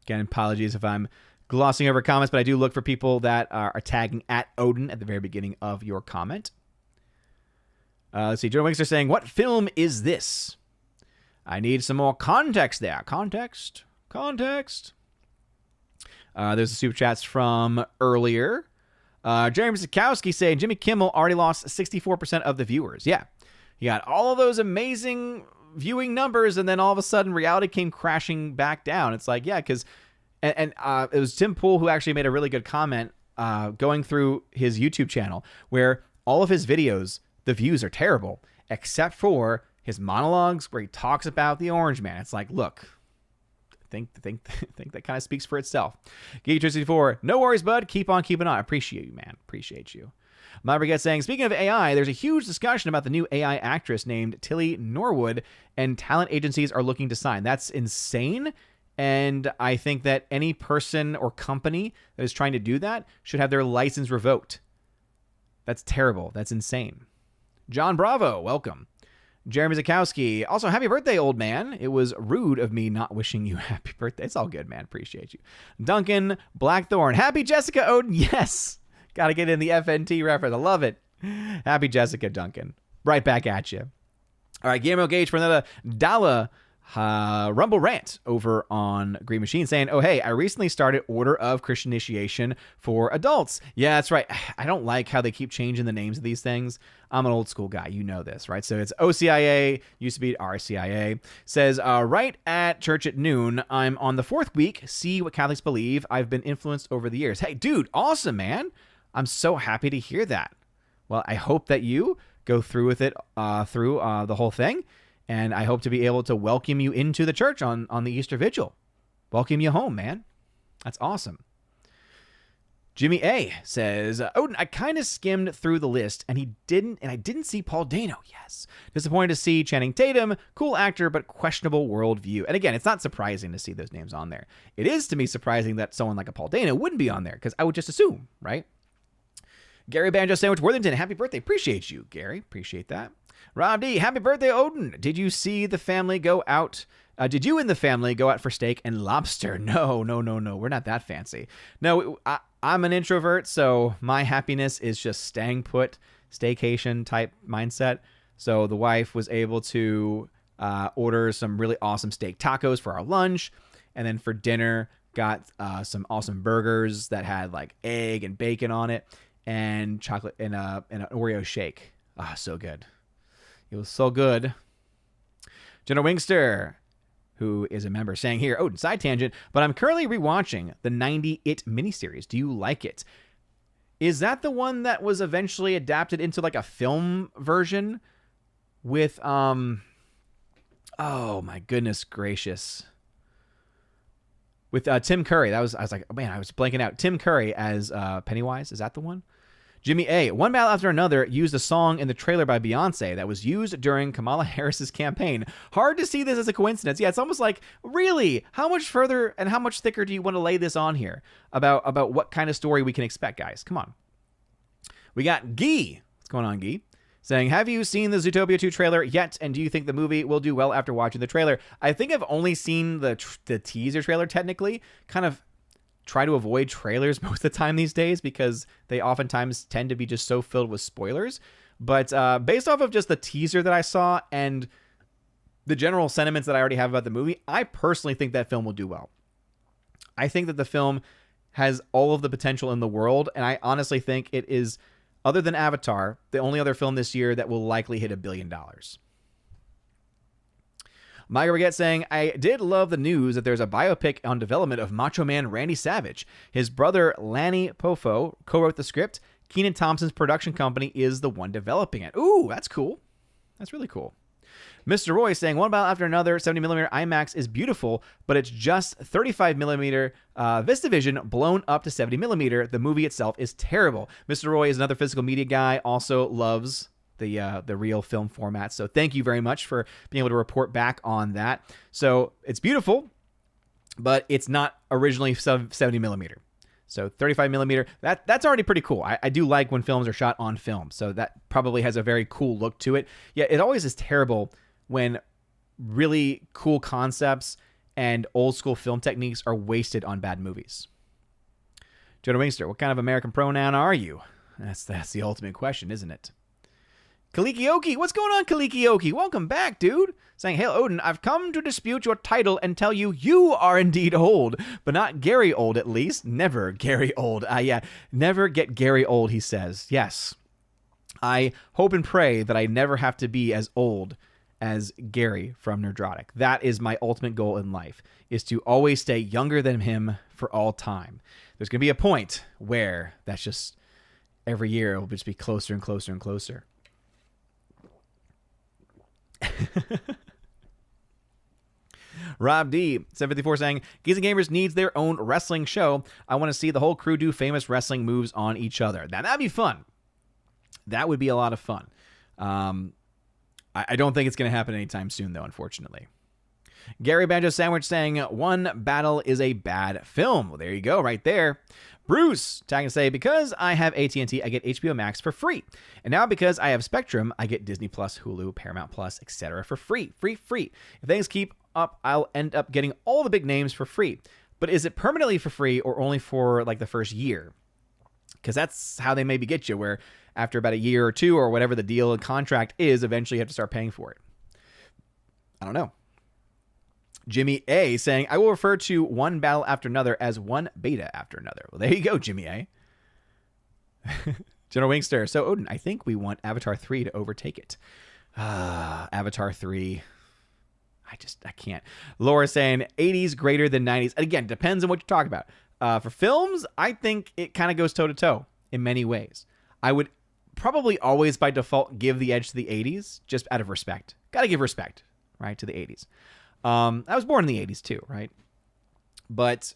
Again, apologies if I'm glossing over comments, but I do look for people that are tagging at Odin at the very beginning of your comment. Let's see. Joe Winks are saying, what film is this? I need some more context there. Context. There's the super chats from earlier. Jeremy Sikowski saying, Jimmy Kimmel already lost 64% of the viewers. Yeah. He got all of those amazing viewing numbers, and then all of a sudden reality came crashing back down. It's like, yeah, because and it was Tim Pool who actually made a really good comment going through his YouTube channel where all of his videos, the views are terrible except for his monologues where he talks about the Orange Man. It's like, look, think that kind of speaks for itself. Geek64, no worries, bud, keep on keeping on. I appreciate you, man. Appreciate you. My Brigette saying, speaking of AI, there's a huge discussion about the new AI actress named Tilly Norwood, and talent agencies are looking to sign. That's insane, and I think that any person or company that is trying to do that should have their license revoked. That's terrible. That's insane. John Bravo, welcome. Jeremy Zakowski, also, happy birthday, old man. It was rude of me not wishing you happy birthday. It's all good, man. Appreciate you. Duncan Blackthorn, happy Jessica Odin. Yes. Got to get in the FNT reference. I love it. Happy Jessica, Duncan. Right back at you. All right, Guillermo Gage for another Dala Rumble rant over on Green Machine saying, oh, hey, I recently started Order of Christian Initiation for adults. Yeah, that's right. I don't like how they keep changing the names of these things. I'm an old school guy. You know this, right? So it's OCIA, used to be RCIA. Says, right at church at noon, I'm on the 4th week. See what Catholics believe. I've been influenced over the years. Hey, dude, awesome, man. I'm so happy to hear that. Well, I hope that you go through with it through the whole thing. And I hope to be able to welcome you into the church on the Easter Vigil. Welcome you home, man. That's awesome. Jimmy A says, Odin, I kind of skimmed through the list and I didn't see Paul Dano. Yes. Disappointed to see Channing Tatum, cool actor, but questionable worldview. And again, it's not surprising to see those names on there. It is to me surprising that someone like a Paul Dano wouldn't be on there, because I would just assume, right? Gary Banjo Sandwich Worthington, happy birthday. Appreciate you, Gary. Appreciate that. Rob D, happy birthday, Odin. Did you see the family go out? Did you and the family go out for steak and lobster? No. We're not that fancy. No, I'm an introvert, so my happiness is just staying put, staycation type mindset. So the wife was able to order some really awesome steak tacos for our lunch. And then for dinner, got some awesome burgers that had like egg and bacon on it and chocolate and an Oreo shake. Ah, so good. It was so good. Jenna Wingster, who is a member, saying here, Odin, side tangent, but I'm currently rewatching the 90 It miniseries. Do you like it? Is that the one that was eventually adapted into like a film version with, oh my goodness gracious. With Tim Curry. I was like, oh man, I was blanking out. Tim Curry as Pennywise. Is that the one? Jimmy A. One Battle After Another used a song in the trailer by Beyonce that was used during Kamala Harris's campaign. Hard to see this as a coincidence. Yeah, it's almost like, really? How much further and how much thicker do you want to lay this on here about what kind of story we can expect, guys? Come on. We got Guy. What's going on, Guy? Saying, have you seen the Zootopia 2 trailer yet? And do you think the movie will do well after watching the trailer? I think I've only seen the teaser trailer, technically. Kind of try to avoid trailers most of the time these days because they oftentimes tend to be just so filled with spoilers. But based off of just the teaser that I saw and the general sentiments that I already have about the movie, I personally think that film will do well. I think that the film has all of the potential in the world, and I honestly think it is, other than Avatar, the only other film this year that will likely hit $1 billion. Mike Baguette saying, I did love the news that there's a biopic on development of Macho Man Randy Savage. His brother Lanny Poffo co-wrote the script. Kenan Thompson's production company is the one developing it. Ooh, that's cool. That's really cool. Mr. Roy saying, One Battle After Another 70mm IMAX is beautiful, but it's just 35mm VistaVision blown up to 70mm. The movie itself is terrible. Mr. Roy is another physical media guy, also loves the real film format. So thank you very much for being able to report back on that. So it's beautiful, but it's not originally 70mm. So 35mm, that's already pretty cool. I do like when films are shot on film. So that probably has a very cool look to it. Yeah, it always is terrible when really cool concepts and old school film techniques are wasted on bad movies. Jonah Wingster, what kind of American pronoun are you? That's the ultimate question, isn't it? Kalikioki, what's going on, Kalikioki? Welcome back, dude. Saying, Hail Odin, I've come to dispute your title and tell you you are indeed old, but not Gary old at least. Never Gary old. Yeah, never get Gary old, he says. Yes. I hope and pray that I never have to be as old as Gary from Nerdrotic. That is my ultimate goal in life, is to always stay younger than him for all time. There's going to be a point where that's just every year it will just be closer and closer and closer. Rob D 754 saying, Giza Gamers needs their own wrestling show. I want to see the whole crew do famous wrestling moves on each other. Now that'd be fun. That would be a lot of fun. I don't think it's going to happen anytime soon, though, unfortunately. Gary Banjo Sandwich saying, One Battle is a bad film. Well, there you go, right there. Bruce tagging to say, because I have AT&T, I get HBO Max for free. And now because I have Spectrum, I get Disney Plus, Hulu, Paramount Plus, etc. for free. Free. If things keep up, I'll end up getting all the big names for free. But is it permanently for free or only for like the first year? Because that's how they maybe get you, where after about a year or two or whatever the deal and contract is, eventually you have to start paying for it. I don't know. Jimmy A saying, I will refer to One Battle After Another as one beta after another. Well, there you go, Jimmy A. General Wingster. So, Odin, I think we want Avatar 3 to overtake it. Avatar 3. I can't. Laura saying 80s greater than 90s. Again, depends on what you're talking about. For films, I think it kind of goes toe-to-toe in many ways. I would probably always by default give the edge to the 80s just out of respect. Got to give respect, right, to the 80s. I was born in the 80s too, right? But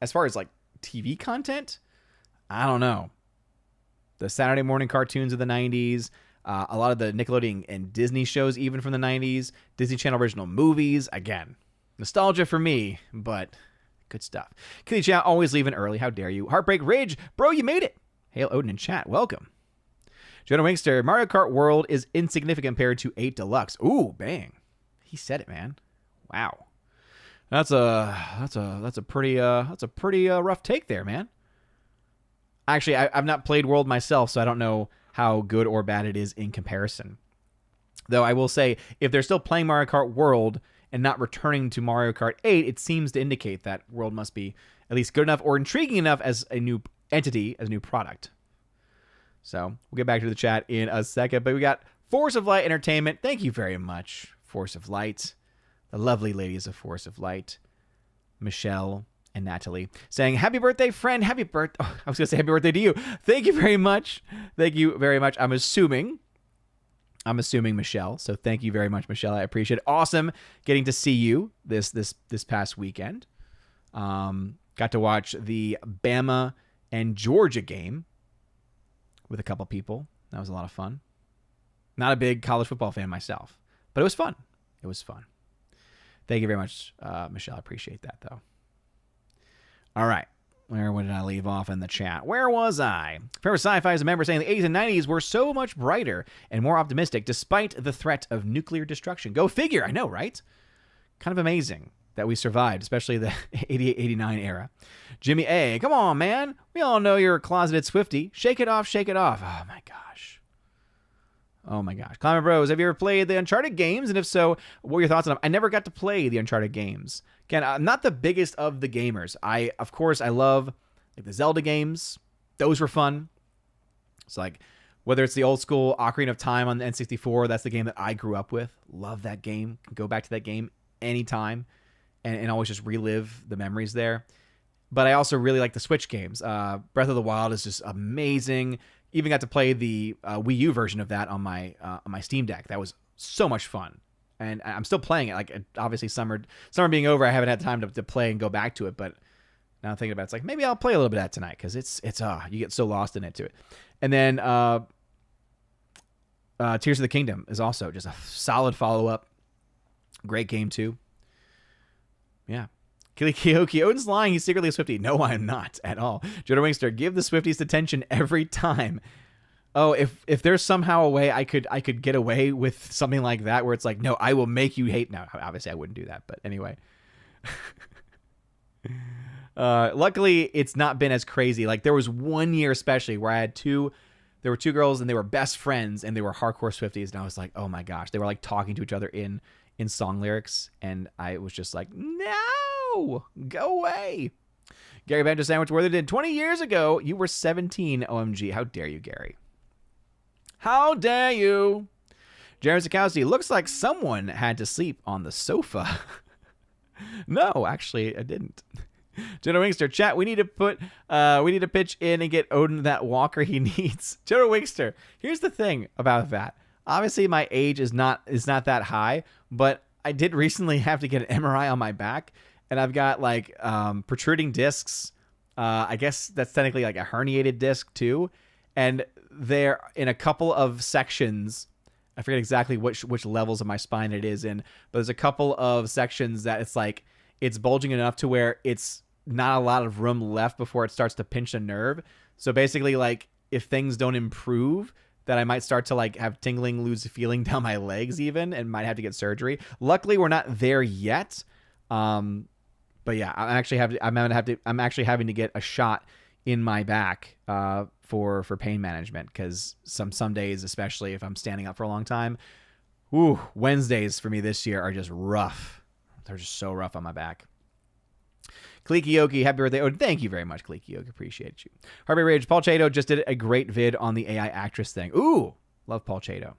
as far as like TV content, I don't know. The Saturday morning cartoons of the 90s, a lot of the Nickelodeon and Disney shows, even from the 90s, Disney Channel original movies. Again, nostalgia for me, but good stuff. Kitty Chow, always leaving early. How dare you? Heartbreak Ridge, bro, you made it. Hail Odin in chat. Welcome. Jonah Wingster, Mario Kart World is insignificant compared to 8 Deluxe. Ooh, bang. He said it, man. Wow. That's a pretty rough take there, man. Actually, I've not played World myself, so I don't know how good or bad it is in comparison. Though I will say, if they're still playing Mario Kart World and not returning to Mario Kart 8, it seems to indicate that World must be at least good enough or intriguing enough as a new entity, as a new product. So we'll get back to the chat in a second. But we got Force of Light Entertainment. Thank you very much, Force of Light. The lovely ladies of Force of Light, Michelle and Natalie, saying, happy birthday, friend. Happy birthday. Oh, I was going to say happy birthday to you. Thank you very much. Thank you very much. I'm assuming Michelle. So thank you very much, Michelle. I appreciate it. Awesome getting to see you this past weekend. Got to watch the Bama and Georgia game with a couple people. That was a lot of fun. Not a big college football fan myself, but it was fun. It was fun. Thank you very much, Michelle. I appreciate that, though. All right. Where did I leave off in the chat? Where was I? Forever Sci-Fi is a member saying the 80s and 90s were so much brighter and more optimistic despite the threat of nuclear destruction. Go figure. I know, right? Kind of amazing that we survived, especially the 88, 89 era. Jimmy A. Come on, man. We all know you're a closeted Swiftie. Shake it off, shake it off. Oh, my gosh. Oh, my gosh. Climber Bros, have you ever played the Uncharted games? And if so, what were your thoughts on them? I never got to play the Uncharted games. Again, I'm not the biggest of the gamers. Of course, I love like the Zelda games. Those were fun. It's like, whether it's the old school Ocarina of Time on the N64, that's the game that I grew up with. Love that game. Can go back to that game anytime and always just relive the memories there. But I also really like the Switch games. Breath of the Wild is just amazing. Even got to play the Wii U version of that on my Steam Deck. That was so much fun. And I'm still playing it. Like, obviously, summer being over, I haven't had time to play and go back to it. But now I'm thinking about it, it's like, maybe I'll play a little bit of that tonight because it's you get so lost in it to it. And then Tears of the Kingdom is also just a solid follow-up. Great game, too. Yeah. Kyoki, Odin's lying. He's secretly a Swiftie. No, I'm not at all. Jodo Wingster, give the Swifties attention every time. Oh, if there's somehow a way I could get away with something like that where it's like, no, I will make you hate. Now, obviously I wouldn't do that, but anyway. Luckily, it's not been as crazy. Like, there was one year especially where there were two girls and they were best friends and they were hardcore Swifties. And I was like, oh my gosh, they were like talking to each other in song lyrics. And I was just like, no, go away. Gary Banjo Sandwich Worthington, 20 years ago, you were 17. OMG. How dare you, Gary? How dare you? Jared Sikowski, looks like someone had to sleep on the sofa. No, actually, I didn't. General Wingster, chat, we need to pitch in and get Odin that walker he needs. General Wingster, here's the thing about that. Obviously, my age is not that high, but I did recently have to get an MRI on my back, and I've got like protruding discs. I guess that's technically like a herniated disc too, and they're in a couple of sections. I forget exactly which levels of my spine it is in, but there's a couple of sections that it's like it's bulging enough to where it's not a lot of room left before it starts to pinch a nerve. So basically, like, if things don't improve, that I might start to like have tingling, lose feeling down my legs even, and might have to get surgery. Luckily, we're not there yet. But yeah, I'm actually having to get a shot in my back for pain management, because some days, especially if I'm standing up for a long time, Wednesdays for me this year are just rough. They're just so rough on my back. Kleekioki, happy birthday. Oh, thank you very much, Kleekioki. Appreciate you. Harvey Ridge, Paul Chato just did a great vid on the AI actress thing. Ooh, love Paul Chato.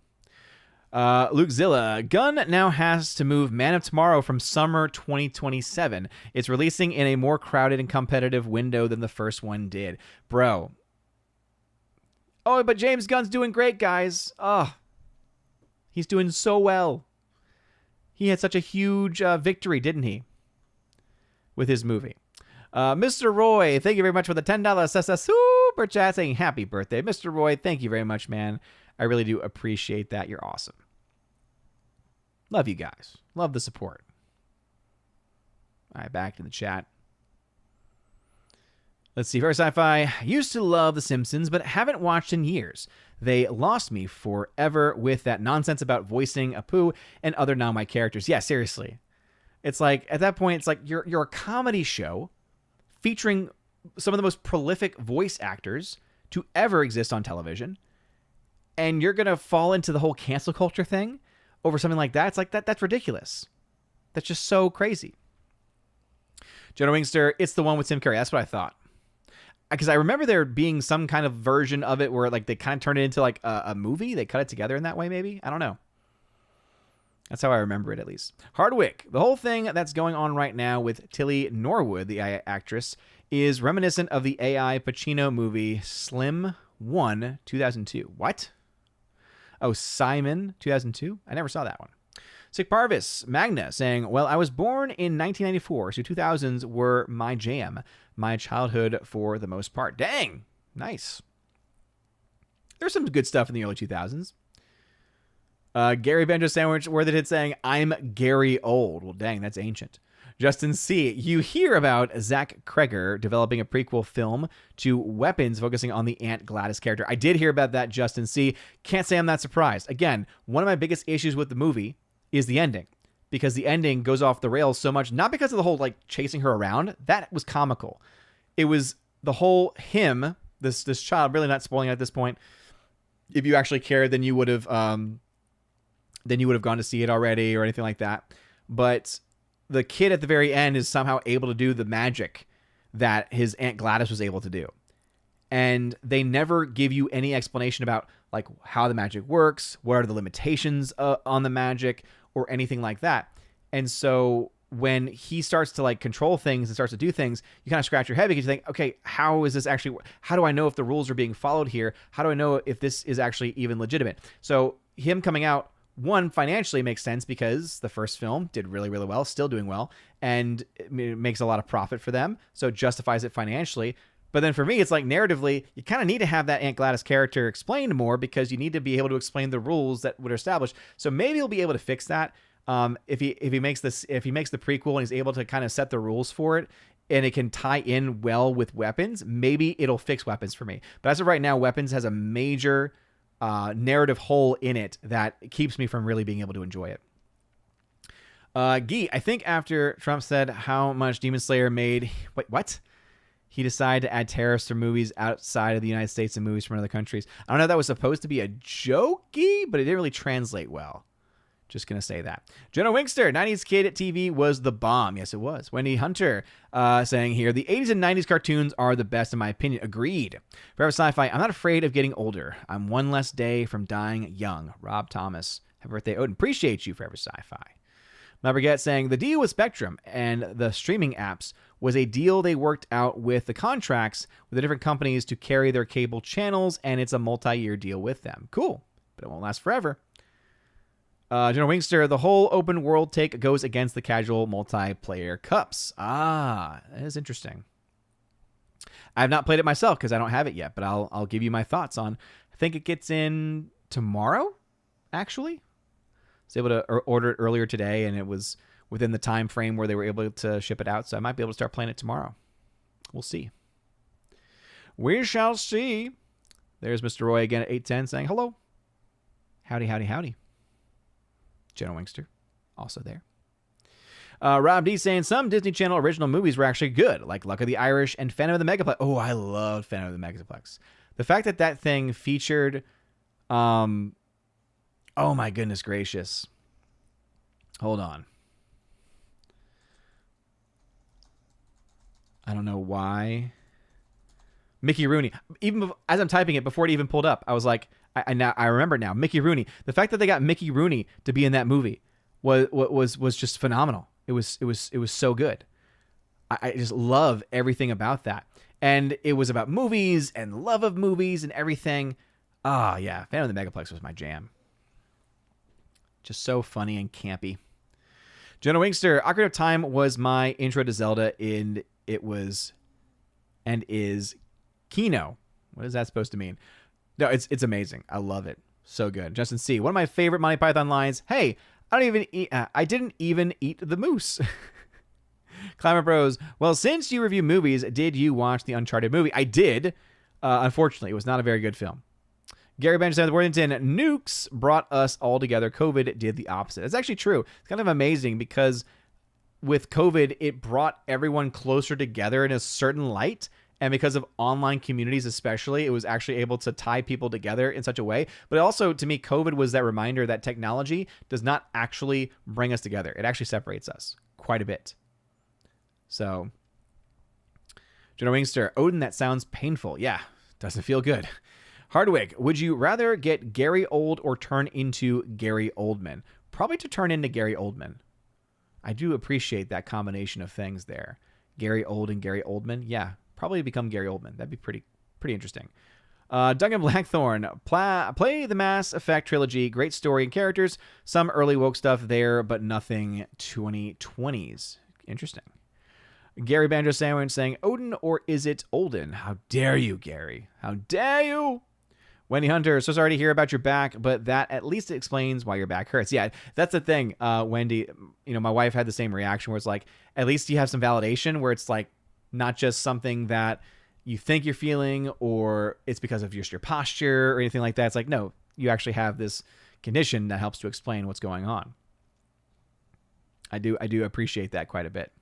Luke Zilla, Gunn now has to move Man of Tomorrow from summer 2027. It's releasing in a more crowded and competitive window than the first one did. Bro. Oh, but James Gunn's doing great, guys. Oh, he's doing so well. He had such a huge victory, didn't he? With his movie. Mr. Roy, thank you very much for the $10 SSS Super chat saying happy birthday. Mr. Roy, thank you very much, man. I really do appreciate that. You're awesome. Love you guys. Love the support. All right, back to the chat. Let's see. First Sci-Fi. Used to love The Simpsons, but haven't watched in years. They lost me forever with that nonsense about voicing Apu and other non-white characters. Yeah, seriously. It's like, at that point, it's like you're a comedy show featuring some of the most prolific voice actors to ever exist on television. And you're going to fall into the whole cancel culture thing over something like that. It's like, that's ridiculous. That's just so crazy. Jenna Wingster, it's the one with Tim Curry. That's what I thought. Because I remember there being some kind of version of it where like they kind of turned it into like a movie. They cut it together in that way, maybe. I don't know. That's how I remember it, at least. Hardwick. The whole thing that's going on right now with Tilly Norwood, the AI actress, is reminiscent of the AI Pacino movie Slim 1, 2002. What? Oh, Simon, 2002? I never saw that one. Sick Parvis, Magna, saying, well, I was born in 1994, so 2000s were my jam. My childhood for the most part. Dang! Nice. There's some good stuff in the early 2000s. Gary Benjo Sandwich, Worth It Hit, saying, I'm Gary Old. Well, dang, that's ancient. Justin C., you hear about Zach Kreger developing a prequel film to Weapons focusing on the Aunt Gladys character. I did hear about that, Justin C. Can't say I'm that surprised. Again, one of my biggest issues with the movie is the ending. Because the ending goes off the rails so much, not because of the whole, like, chasing her around. That was comical. It was the whole him, this child, really not spoiling it at this point. If you actually cared, then you would have gone to see it already or anything like that. But the kid at the very end is somehow able to do the magic that his Aunt Gladys was able to do. And they never give you any explanation about like how the magic works, what are the limitations on the magic, or anything like that. And so when he starts to like control things and starts to do things, you kind of scratch your head because you think, okay, how is this actually, how do I know if the rules are being followed here? How do I know if this is actually even legitimate? So him coming out, one, financially makes sense because the first film did really, really well, still doing well, and it makes a lot of profit for them. So it justifies it financially. But then for me, it's like narratively, you kind of need to have that Aunt Gladys character explained more because you need to be able to explain the rules that would establish. So maybe he'll be able to fix that if he makes the prequel and he's able to kind of set the rules for it, and it can tie in well with Weapons. Maybe it'll fix Weapons for me. But as of right now, Weapons has a major narrative hole in it that keeps me from really being able to enjoy it. Guy, I think after Trump said how much Demon Slayer made, wait, what? He decided to add tariffs to movies outside of the United States and movies from other countries. I don't know if that was supposed to be a jokey, but it didn't really translate well. Just going to say that. Jenna Wingster, 90s kid at TV was the bomb. Yes, it was. Wendy Hunter saying here, the 80s and 90s cartoons are the best in my opinion. Agreed. Forever Sci-Fi, I'm not afraid of getting older. I'm one less day from dying young. Rob Thomas. Happy birthday, Odin. Appreciate you, Forever Sci-Fi. Mabriget saying, the deal with Spectrum and the streaming apps was a deal they worked out with the contracts with the different companies to carry their cable channels, and it's a multi-year deal with them. Cool, but it won't last forever. General Wingster, the whole open world take goes against the casual multiplayer cups. Ah, that is interesting. I have not played it myself because I don't have it yet, but I'll give you my thoughts on. I think it gets in tomorrow, actually. I was able to order it earlier today, and it was within the time frame where they were able to ship it out, so I might be able to start playing it tomorrow. We'll see. We shall see. There's Mr. Roy again at 810 saying hello. Howdy, howdy, howdy. General Wingster, also there. Rob D saying some Disney Channel original movies were actually good, like Luck of the Irish and Phantom of the Megaplex. Oh, I loved Phantom of the Megaplex. The fact that that thing featured, oh my goodness gracious. Hold on. I don't know why. Mickey Rooney. Even as I'm typing it, before it even pulled up, I was like, I remember now. Mickey Rooney. The fact that they got Mickey Rooney to be in that movie was just phenomenal. It was so good. I just love everything about that. And it was about movies and love of movies and everything. Ah, yeah. Phantom of the Megaplex was my jam. Just so funny and campy. Jenna Wingster, Ocarina of Time was my intro to Zelda, and it was and is Kino. What is that supposed to mean? No, it's amazing. I love it. So good. Justin C. One of my favorite Monty Python lines. Hey, I didn't even eat the moose. Climate Bros. Well, since you review movies, did you watch the Uncharted movie? I did. Unfortunately, it was not a very good film. Gary Benjamin of Worthington, nukes brought us all together. COVID did the opposite. It's actually true. It's kind of amazing because with COVID, it brought everyone closer together in a certain light. And because of online communities especially, it was actually able to tie people together in such a way. But also, to me, COVID was that reminder that technology does not actually bring us together. It actually separates us quite a bit. So, General Wingster, Odin, that sounds painful. Yeah, doesn't feel good. Hardwick, would you rather get Gary Old or turn into Gary Oldman? Probably to turn into Gary Oldman. I do appreciate that combination of things there. Gary Old and Gary Oldman. Yeah, probably become Gary Oldman. That'd be pretty interesting. Duncan Blackthorn, play the Mass Effect trilogy. Great story and characters. Some early woke stuff there, but nothing 2020s. Interesting. Gary Banjo Sandwich saying, Odin or is it Olden? How dare you, Gary? How dare you? Wendy Hunter, so sorry to hear about your back, but that at least explains why your back hurts. Yeah, that's the thing, Wendy. You know, my wife had the same reaction where it's like, at least you have some validation where it's like not just something that you think you're feeling or it's because of just your posture or anything like that. It's like, no, you actually have this condition that helps to explain what's going on. I do appreciate that quite a bit.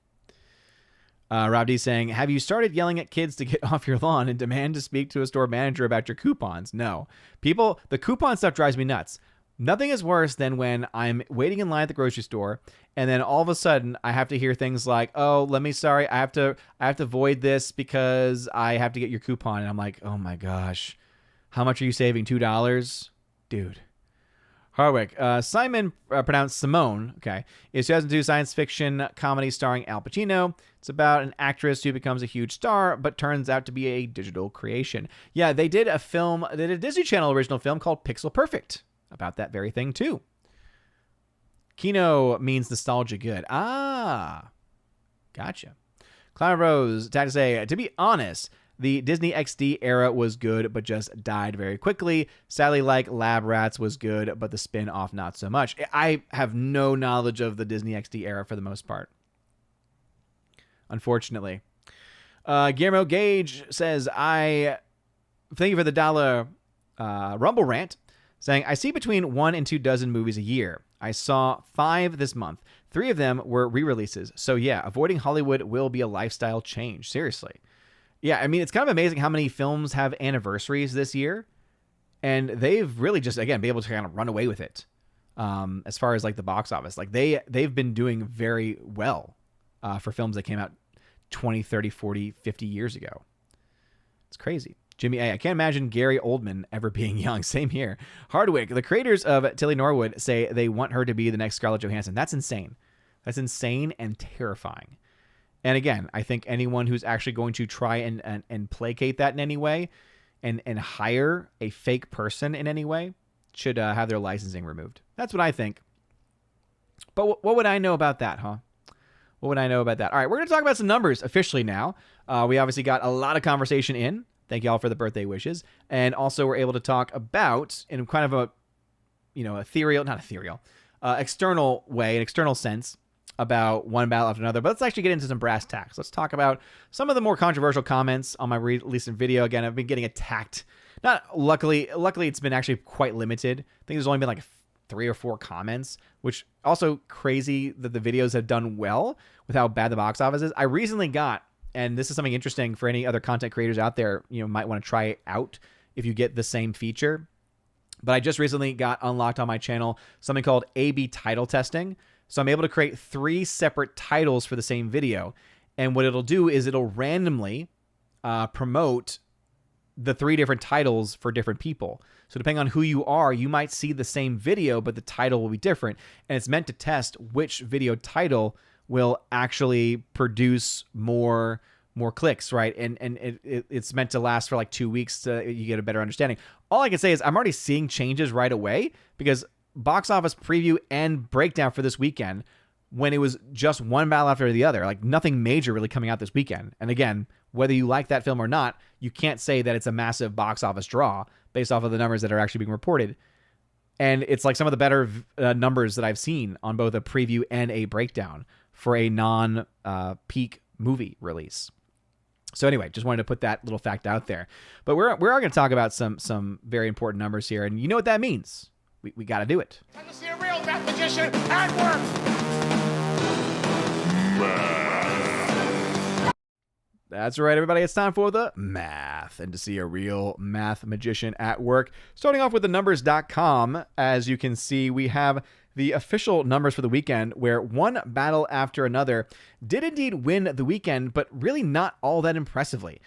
Rob D saying, have you started yelling at kids to get off your lawn and demand to speak to a store manager about your coupons? No. The coupon stuff drives me nuts. Nothing is worse than when I'm waiting in line at the grocery store and then all of a sudden I have to hear things like, oh, I have to void this because I have to get your coupon. And I'm like, oh my gosh, how much are you saving? $2? Dude. Harwick, Simon, pronounced Simone, okay, is 2002 science fiction comedy starring Al Pacino. It's about an actress who becomes a huge star, but turns out to be a digital creation. Yeah, they did a Disney Channel original film called Pixel Perfect about that very thing, too. Kino means nostalgia good. Ah, gotcha. Clown Rose, tag to say, to be honest, the Disney XD era was good, but just died very quickly. Sadly, like Lab Rats was good, but the spin-off not so much. I have no knowledge of the Disney XD era for the most part, unfortunately. Guillermo Gage says, thank you for the dollar Rumble rant, saying, I see between 1 and 2 dozen movies a year. I saw 5 this month. 3 of them were re-releases. So yeah, avoiding Hollywood will be a lifestyle change. Seriously. Yeah, I mean, it's kind of amazing how many films have anniversaries this year, and they've really just, again, been able to kind of run away with it as far as, like, the box office. Like, they've been doing very well for films that came out 20, 30, 40, 50 years ago. It's crazy. Jimmy A., I can't imagine Gary Oldman ever being young. Same here. Hardwick, the creators of Tilly Norwood say they want her to be the next Scarlett Johansson. That's insane. That's insane and terrifying. And again, I think anyone who's actually going to try and placate that in any way and hire a fake person in any way should have their licensing removed. That's what I think. But what would I know about that, huh? What would I know about that? All right, we're going to talk about some numbers officially now. We obviously got a lot of conversation in. Thank you all for the birthday wishes. And also we're able to talk about, in kind of a, external way, an external sense, about one battle after another. But let's actually get into some brass tacks. Let's talk about some of the more controversial comments on my recent video. Again, I've been getting attacked. Luckily it's been actually quite limited. I think there's only been like 3 or 4 comments, which also crazy that the videos have done well with how bad the box office is. I recently got, and this is something interesting for any other content creators out there, might want to try it out if you get the same feature. But I just recently got unlocked on my channel something called A/B title testing. So I'm able to create 3 separate titles for the same video. And what it'll do is it'll randomly promote the 3 different titles for different people. So depending on who you are, you might see the same video, but the title will be different. And it's meant to test which video title will actually produce more clicks, right? And it's meant to last for like 2 weeks so you get a better understanding. All I can say is I'm already seeing changes right away because box office preview and breakdown for this weekend when it was just one battle after the other, like nothing major really coming out this weekend. And again, whether you like that film or not, you can't say that it's a massive box office draw based off of the numbers that are actually being reported. And it's like some of the better numbers that I've seen on both a preview and a breakdown for a non-peak movie release. So anyway, just wanted to put that little fact out there. But we're going to talk about some very important numbers here, and you know what that means. We got to do it. Time to see a real math magician at work. That's right, everybody. It's time for the math and to see a real math magician at work. Starting off with the numbers.com, as you can see, we have the official numbers for the weekend where one battle after another did indeed win the weekend, but really not all that impressively.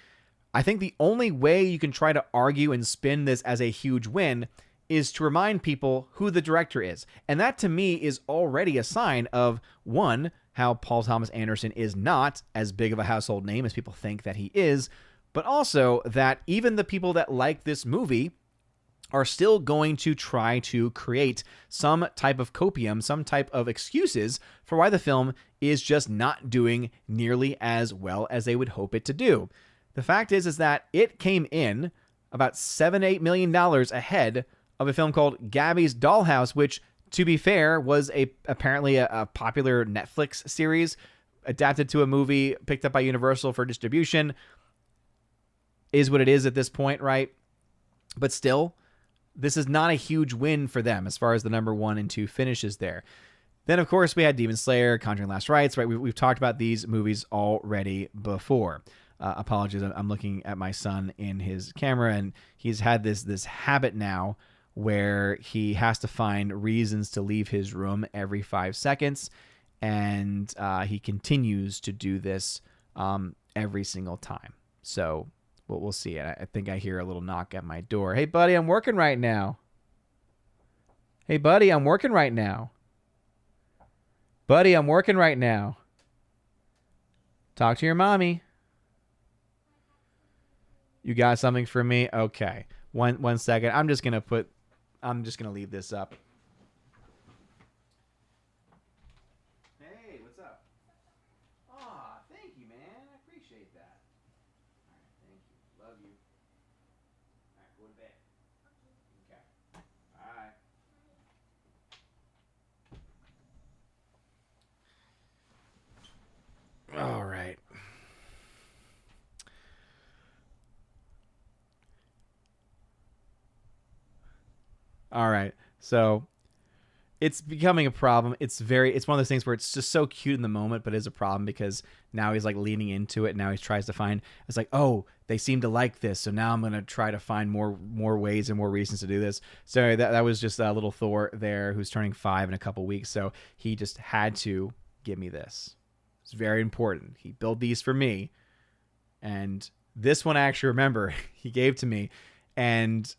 I think the only way you can try to argue and spin this as a huge win is to remind people who the director is. And that to me is already a sign of, one, how Paul Thomas Anderson is not as big of a household name as people think that he is, but also that even the people that like this movie are still going to try to create some type of copium, some type of excuses for why the film is just not doing nearly as well as they would hope it to do. The fact is that it came in about $7-8 million ahead of a film called Gabby's Dollhouse, which, to be fair, was apparently a popular Netflix series adapted to a movie picked up by Universal for distribution. Is what it is at this point, right? But still, this is not a huge win for them as far as the number 1 and 2 finishes there. Then, of course, we had Demon Slayer, Conjuring Last Rites, right? We've talked about these movies already before. Apologies, I'm looking at my son in his camera, and he's had this habit now where he has to find reasons to leave his room every 5 seconds, and he continues to do this every single time. So we'll see. I think I hear a little knock at my door. Hey, buddy, I'm working right now. Hey, buddy, I'm working right now. Buddy, I'm working right now. Talk to your mommy. You got something for me? Okay. One second. I'm just gonna leave this up. Hey, what's up? Aw, thank you, man. I appreciate that. All right, thank you. Love you. All right, go to bed. Okay. Bye. All right. All right. So it's becoming a problem. It's one of those things where it's just so cute in the moment, but is a problem because now he's like leaning into it. Now he tries to find, it's like, oh, they seem to like this. So now I'm going to try to find more ways and more reasons to do this. So that was just a little Thor there who's turning 5 in a couple weeks. So he just had to give me this. It's very important. He built these for me. And this one I actually remember he gave to me. And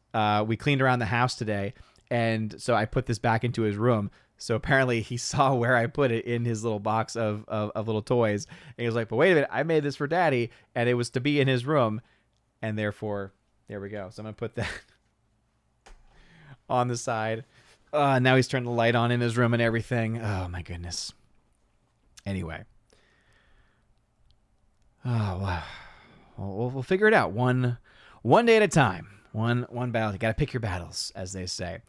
we cleaned around the house today, and so I put this back into his room. So apparently he saw where I put it in his little box of little toys. And he was like, but wait a minute, I made this for Daddy, and it was to be in his room. And therefore, there we go. So I'm going to put that on the side. Now he's turned the light on in his room and everything. Oh, my goodness. Anyway. Oh, wow. We'll figure it out one day at a time. One battle. You got to pick your battles, as they say.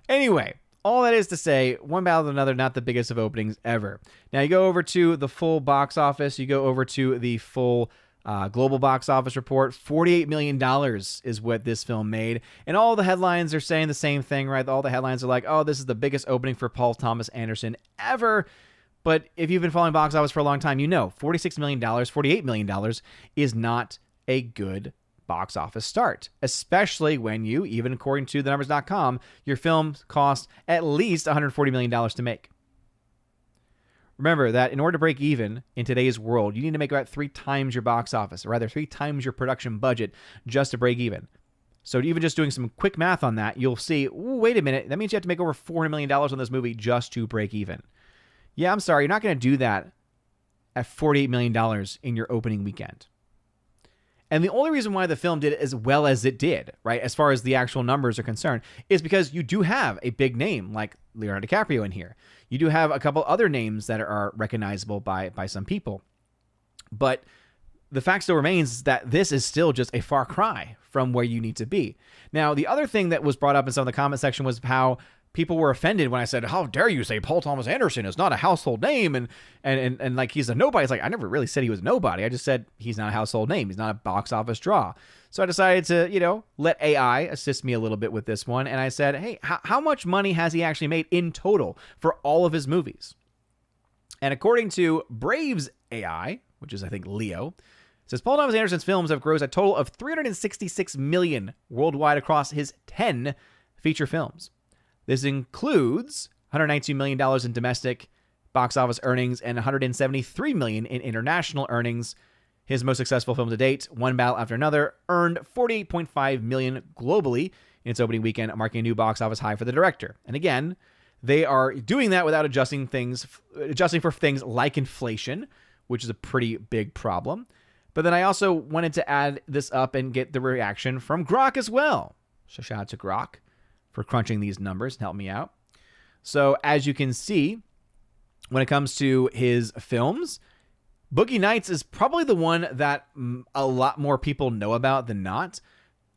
Anyway, all that is to say, one battle to another, not the biggest of openings ever. Now, you go over to the full box office. You go over to the full global box office report. $48 million is what this film made. And all the headlines are saying the same thing, right? All the headlines are like, oh, this is the biggest opening for Paul Thomas Anderson ever. But if you've been following box office for a long time, you know $46 million, $48 million is not a good box office start, especially when you, even according to the numbers.com, your film cost at least $140 million to make. Remember that in order to break even in today's world, you need to make about 3 times your box office, or rather 3 times your production budget just to break even. So even just doing some quick math on that, you'll see, wait a minute, that means you have to make over $400 million on this movie just to break even. Yeah, I'm sorry, you're not going to do that at $48 million in your opening weekend. And the only reason why the film did as well as it did, right, as far as the actual numbers are concerned, is because you do have a big name like Leonardo DiCaprio in here. You do have a couple other names that are recognizable by some people. But the fact still remains that this is still just a far cry from where you need to be. Now, the other thing that was brought up in some of the comment section was how people were offended when I said, how dare you say Paul Thomas Anderson is not a household name and like he's a nobody. It's like, I never really said he was a nobody. I just said he's not a household name. He's not a box office draw. So I decided to, let AI assist me a little bit with this one. And I said, hey, how much money has he actually made in total for all of his movies? And according to Braves AI, which is I think Leo, it says Paul Thomas Anderson's films have grossed a total of $366 million worldwide across his 10 feature films. This includes $192 million in domestic box office earnings and $173 million in international earnings. His most successful film to date, One Battle After Another, earned $48.5 million globally in its opening weekend, marking a new box office high for the director. And again, they are doing that without adjusting for things like inflation, which is a pretty big problem. But then I also wanted to add this up and get the reaction from Grok as well. So shout out to Grok for crunching these numbers and helping me out. So as you can see, when it comes to his films, Boogie Nights is probably the one that a lot more people know about than not.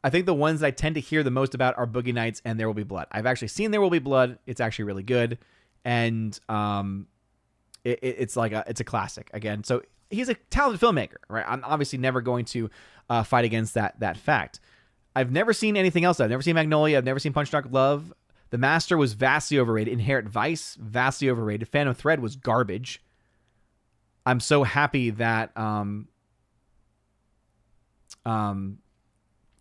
I think the ones that I tend to hear the most about are Boogie Nights and There Will Be Blood. I've actually seen There Will Be Blood. It's actually really good. And it's a classic again. So he's a talented filmmaker, right? I'm obviously never going to fight against that fact. I've never seen anything else. I've never seen Magnolia. I've never seen Punch Drunk Love. The Master was vastly overrated. Inherent Vice, vastly overrated. Phantom Thread was garbage. I'm so happy that Daniel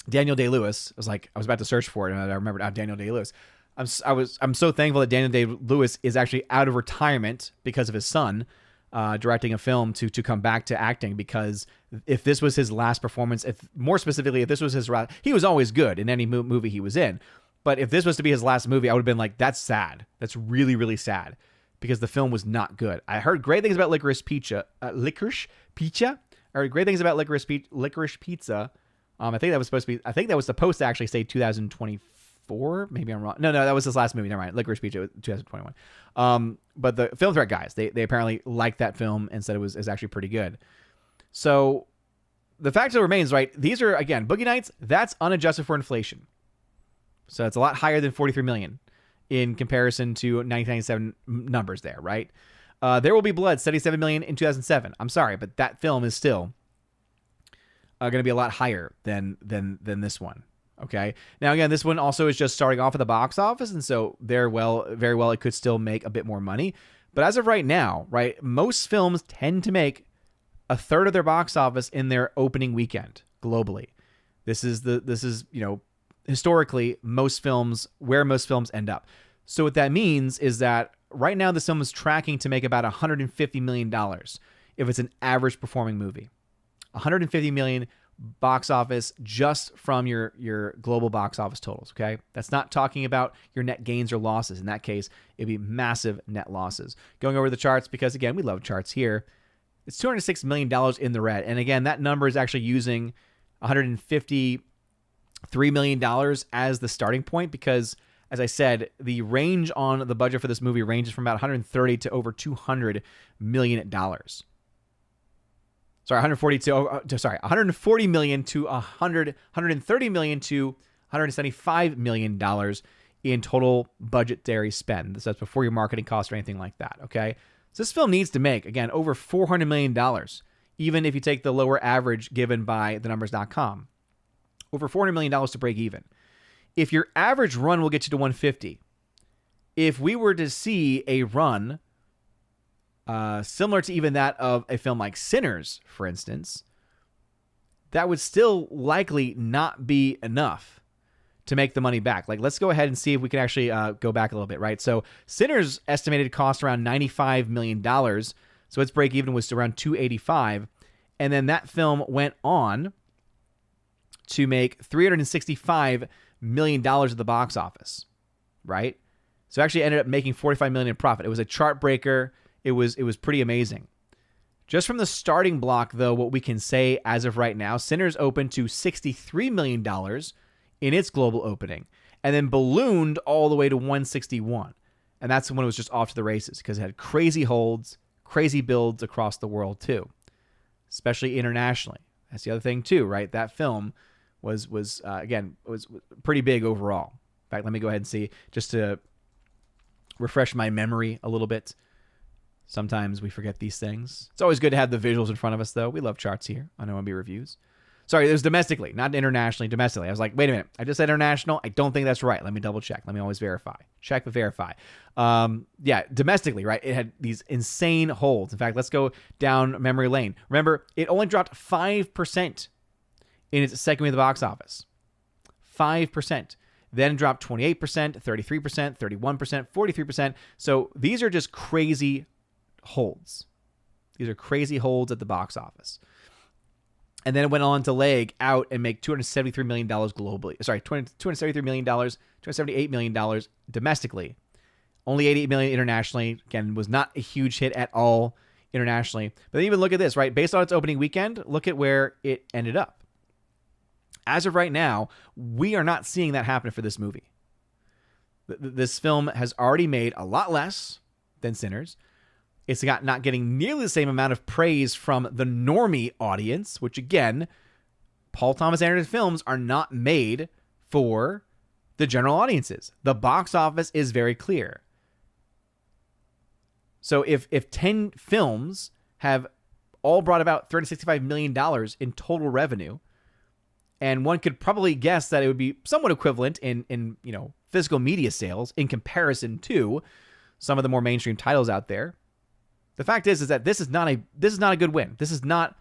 Day-Lewis, I was about to search for it, and I remembered Daniel Day-Lewis. I'm so thankful that Daniel Day-Lewis is actually out of retirement because of his son directing a film to come back to acting, because if this was his last performance, if this was his last, he was always good in any movie he was in. But if this was to be his last movie, I would have been like, that's sad. That's really, really sad, because the film was not good. I heard great things about Licorice Pizza. I heard great things about Licorice Pizza. I think that was supposed to actually say 2024. Maybe I'm wrong. No, that was his last movie. Never mind. Licorice Pizza, 2021. But the Film Threat guys, they apparently liked that film and said it was actually pretty good. So the fact still remains, right? These are, again, Boogie Nights, that's unadjusted for inflation. So it's a lot higher than $43 million in comparison to 1997 numbers there, right? There Will Be Blood, $77 million in 2007. I'm sorry, but that film is still going to be a lot higher than this one. Okay. Now, again, this one also is just starting off at the box office, and so very well, it could still make a bit more money. But as of right now, right, most films tend to make a third of their box office in their opening weekend globally. This is historically most films end up. So what that means is that right now the film is tracking to make about $150 million if it's an average performing movie. $150 million box office just from your global box office totals, okay? That's not talking about your net gains or losses. In that case, it'd be massive net losses. Going over the charts, because again, we love charts here, it's $206 million in the red. And again, that number is actually using $153 million as the starting point, because as I said, the range on the budget for this movie ranges from about $130 to over $200 million. $140 million to $130 million to $175 million in total budgetary spend. So that's before your marketing costs or anything like that, okay? So this film needs to make, again, over $400 million, even if you take the lower average given by thenumbers.com. Over $400 million to break even. If your average run will get you to 150, if we were to see a run similar to even that of a film like Sinners, for instance, that would still likely not be enough to make the money back. Like, let's go ahead and see if we can actually go back a little bit, right? So Sinners estimated cost around $95 million. So its break even was around $285. And then that film went on to make $365 million at the box office, right? So actually ended up making $45 million in profit. It was a chart breaker. It was pretty amazing. Just from the starting block, though, what we can say as of right now, Sinners opened to $63 million in its global opening, and then ballooned all the way to 161. And that's when it was just off to the races, because it had crazy holds, crazy builds across the world too, especially internationally. That's the other thing too, right? That film was pretty big overall. In fact, let me go ahead and see, just to refresh my memory a little bit. Sometimes we forget these things. It's always good to have the visuals in front of us, though. We love charts here on OMB Reviews. Sorry, it was domestically, not internationally, domestically. I was like, wait a minute. I just said international. I don't think that's right. Let me double check. Let me always verify. Check but verify. Domestically, right? It had these insane holds. In fact, let's go down memory lane. Remember, it only dropped 5% in its second week of the box office. 5%. Then dropped 28%, 33%, 31%, 43%. So these are just crazy holds. These are crazy holds at the box office. And then it went on to leg out and make $273 million globally. Sorry, $273 million, $278 million domestically. Only $88 million internationally. Again, was not a huge hit at all internationally. But then even look at this, right? Based on its opening weekend, look at where it ended up. As of right now, we are not seeing that happen for this movie. This film has already made a lot less than Sinners. It's not getting nearly the same amount of praise from the normie audience, which again, Paul Thomas Anderson films are not made for the general audiences. The box office is very clear. So if 10 films have all brought about $365 million in total revenue, and one could probably guess that it would be somewhat equivalent in physical media sales in comparison to some of the more mainstream titles out there. The fact is that this is not a good win. This is not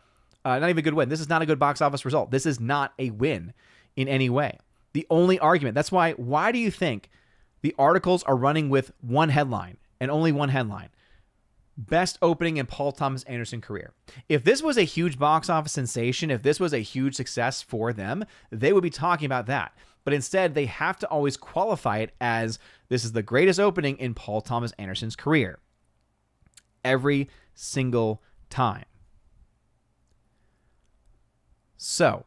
even a good win. This is not a good box office result. This is not a win in any way. The only argument, that's why do you think the articles are running with one headline and only one headline? Best opening in Paul Thomas Anderson career. If this was a huge box office sensation, if this was a huge success for them, they would be talking about that. But instead, they have to always qualify it as this is the greatest opening in Paul Thomas Anderson's career. Every single time. So,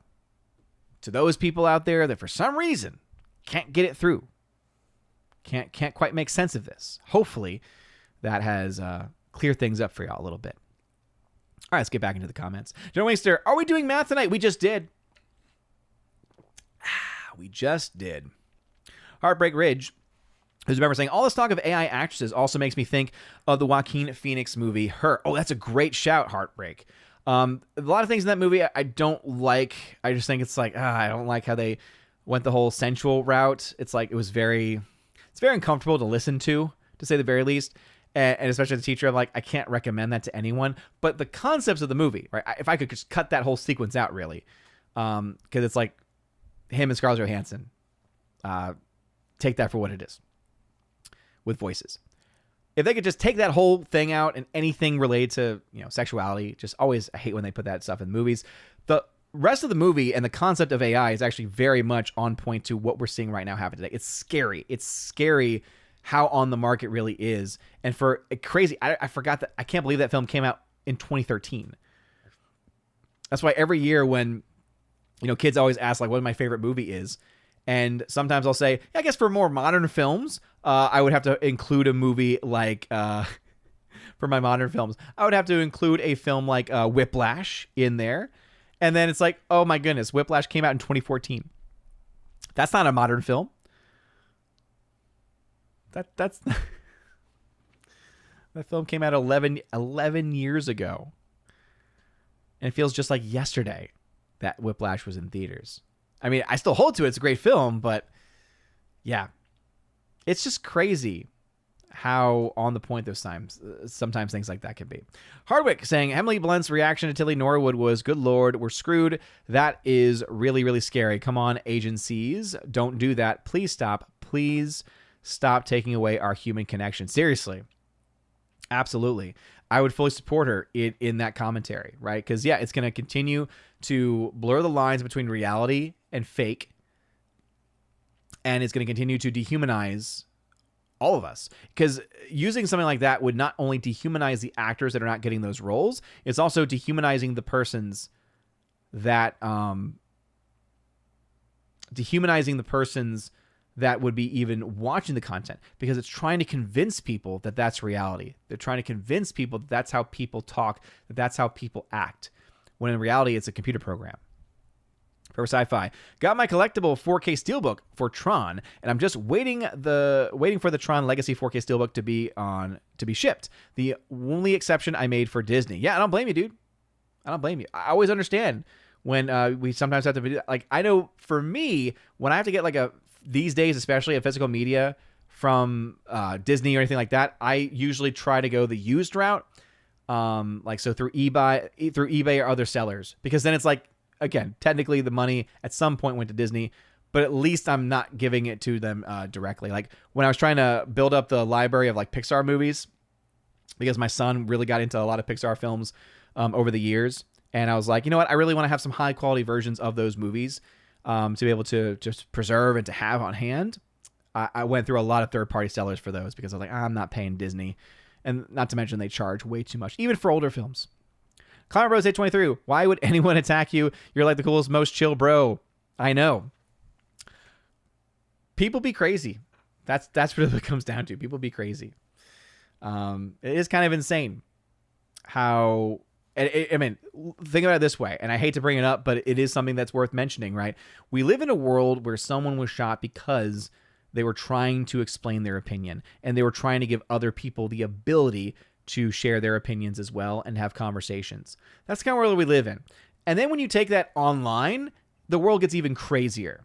to those people out there that for some reason can't get it through, can't quite make sense of this, hopefully that has cleared things up for y'all a little bit. All right, let's get back into the comments. John Waster, are we doing math tonight? We just did. We just did. Heartbreak Ridge, who's a member, saying, all this talk of AI actresses also makes me think of the Joaquin Phoenix movie, Her. Oh, that's a great shout, Heartbreak. A lot of things in that movie I don't like. I just think it's like, I don't like how they went the whole sensual route. It's like, it's very uncomfortable to listen to say the very least. And especially the teacher, I'm like, I can't recommend that to anyone. But the concepts of the movie, right? If I could just cut that whole sequence out, really. Because it's like him and Scarlett Johansson. Take that for what it is. With voices. If they could just take that whole thing out and anything related to, sexuality, just always, I hate when they put that stuff in movies. The rest of the movie and the concept of AI is actually very much on point to what we're seeing right now happen today. It's scary. It's scary how on the market really is. And for crazy, I forgot that, I can't believe that film came out in 2013. That's why every year when, kids always ask like what my favorite movie is. And sometimes I'll say, I guess for more modern films, I would have to include a movie like, for my modern films, I would have to include a film like Whiplash in there. And then it's like, oh my goodness, Whiplash came out in 2014. That's not a modern film. That's that film came out 11 years ago. And it feels just like yesterday that Whiplash was in theaters. I mean, I still hold to it. It's a great film, but yeah, it's just crazy how on the point those times, sometimes things like that can be. Hardwick saying, Emily Blunt's reaction to Tilly Norwood was, good Lord, we're screwed. That is really, really scary. Come on, agencies. Don't do that. Please stop. Please stop taking away our human connection. Seriously. Absolutely. I would fully support her in that commentary, right? Because, yeah, it's going to continue to blur the lines between reality and fake. And it's going to continue to dehumanize all of us, because using something like that would not only dehumanize the actors that are not getting those roles, it's also dehumanizing the persons that would be even watching the content, because it's trying to convince people that that's reality. They're trying to convince people that that's how people talk, that that's how people act, when in reality it's a computer program. For Sci-Fi, got my collectible 4K Steelbook for Tron, and I'm just waiting for the Tron Legacy 4K Steelbook to be shipped. The only exception I made for Disney. Yeah, I don't blame you, dude. I don't blame you. I always understand when we sometimes have to be like, I know for me, when I have to get like these days, especially a physical media from Disney or anything like that, I usually try to go the used route, through eBay or other sellers, because then it's like, again, technically the money at some point went to Disney, but at least I'm not giving it to them directly. Like when I was trying to build up the library of like Pixar movies, because my son really got into a lot of Pixar films over the years, and I was like, you know what, I really want to have some high quality versions of those movies to be able to just preserve and to have on hand. I went through a lot of third-party sellers for those, because I was like, I'm not paying Disney. And not to mention they charge way too much, even for older films. Climber Bros 823, why would anyone attack you? You're like the coolest, most chill bro. I know. People be crazy. That's what it comes down to. People be crazy. It is kind of insane how... I mean, think about it this way, and I hate to bring it up, but it is something that's worth mentioning, right? We live in a world where someone was shot because they were trying to explain their opinion, and they were trying to give other people the ability to share their opinions as well and have conversations. That's the kind of world we live in. And then when you take that online, the world gets even crazier.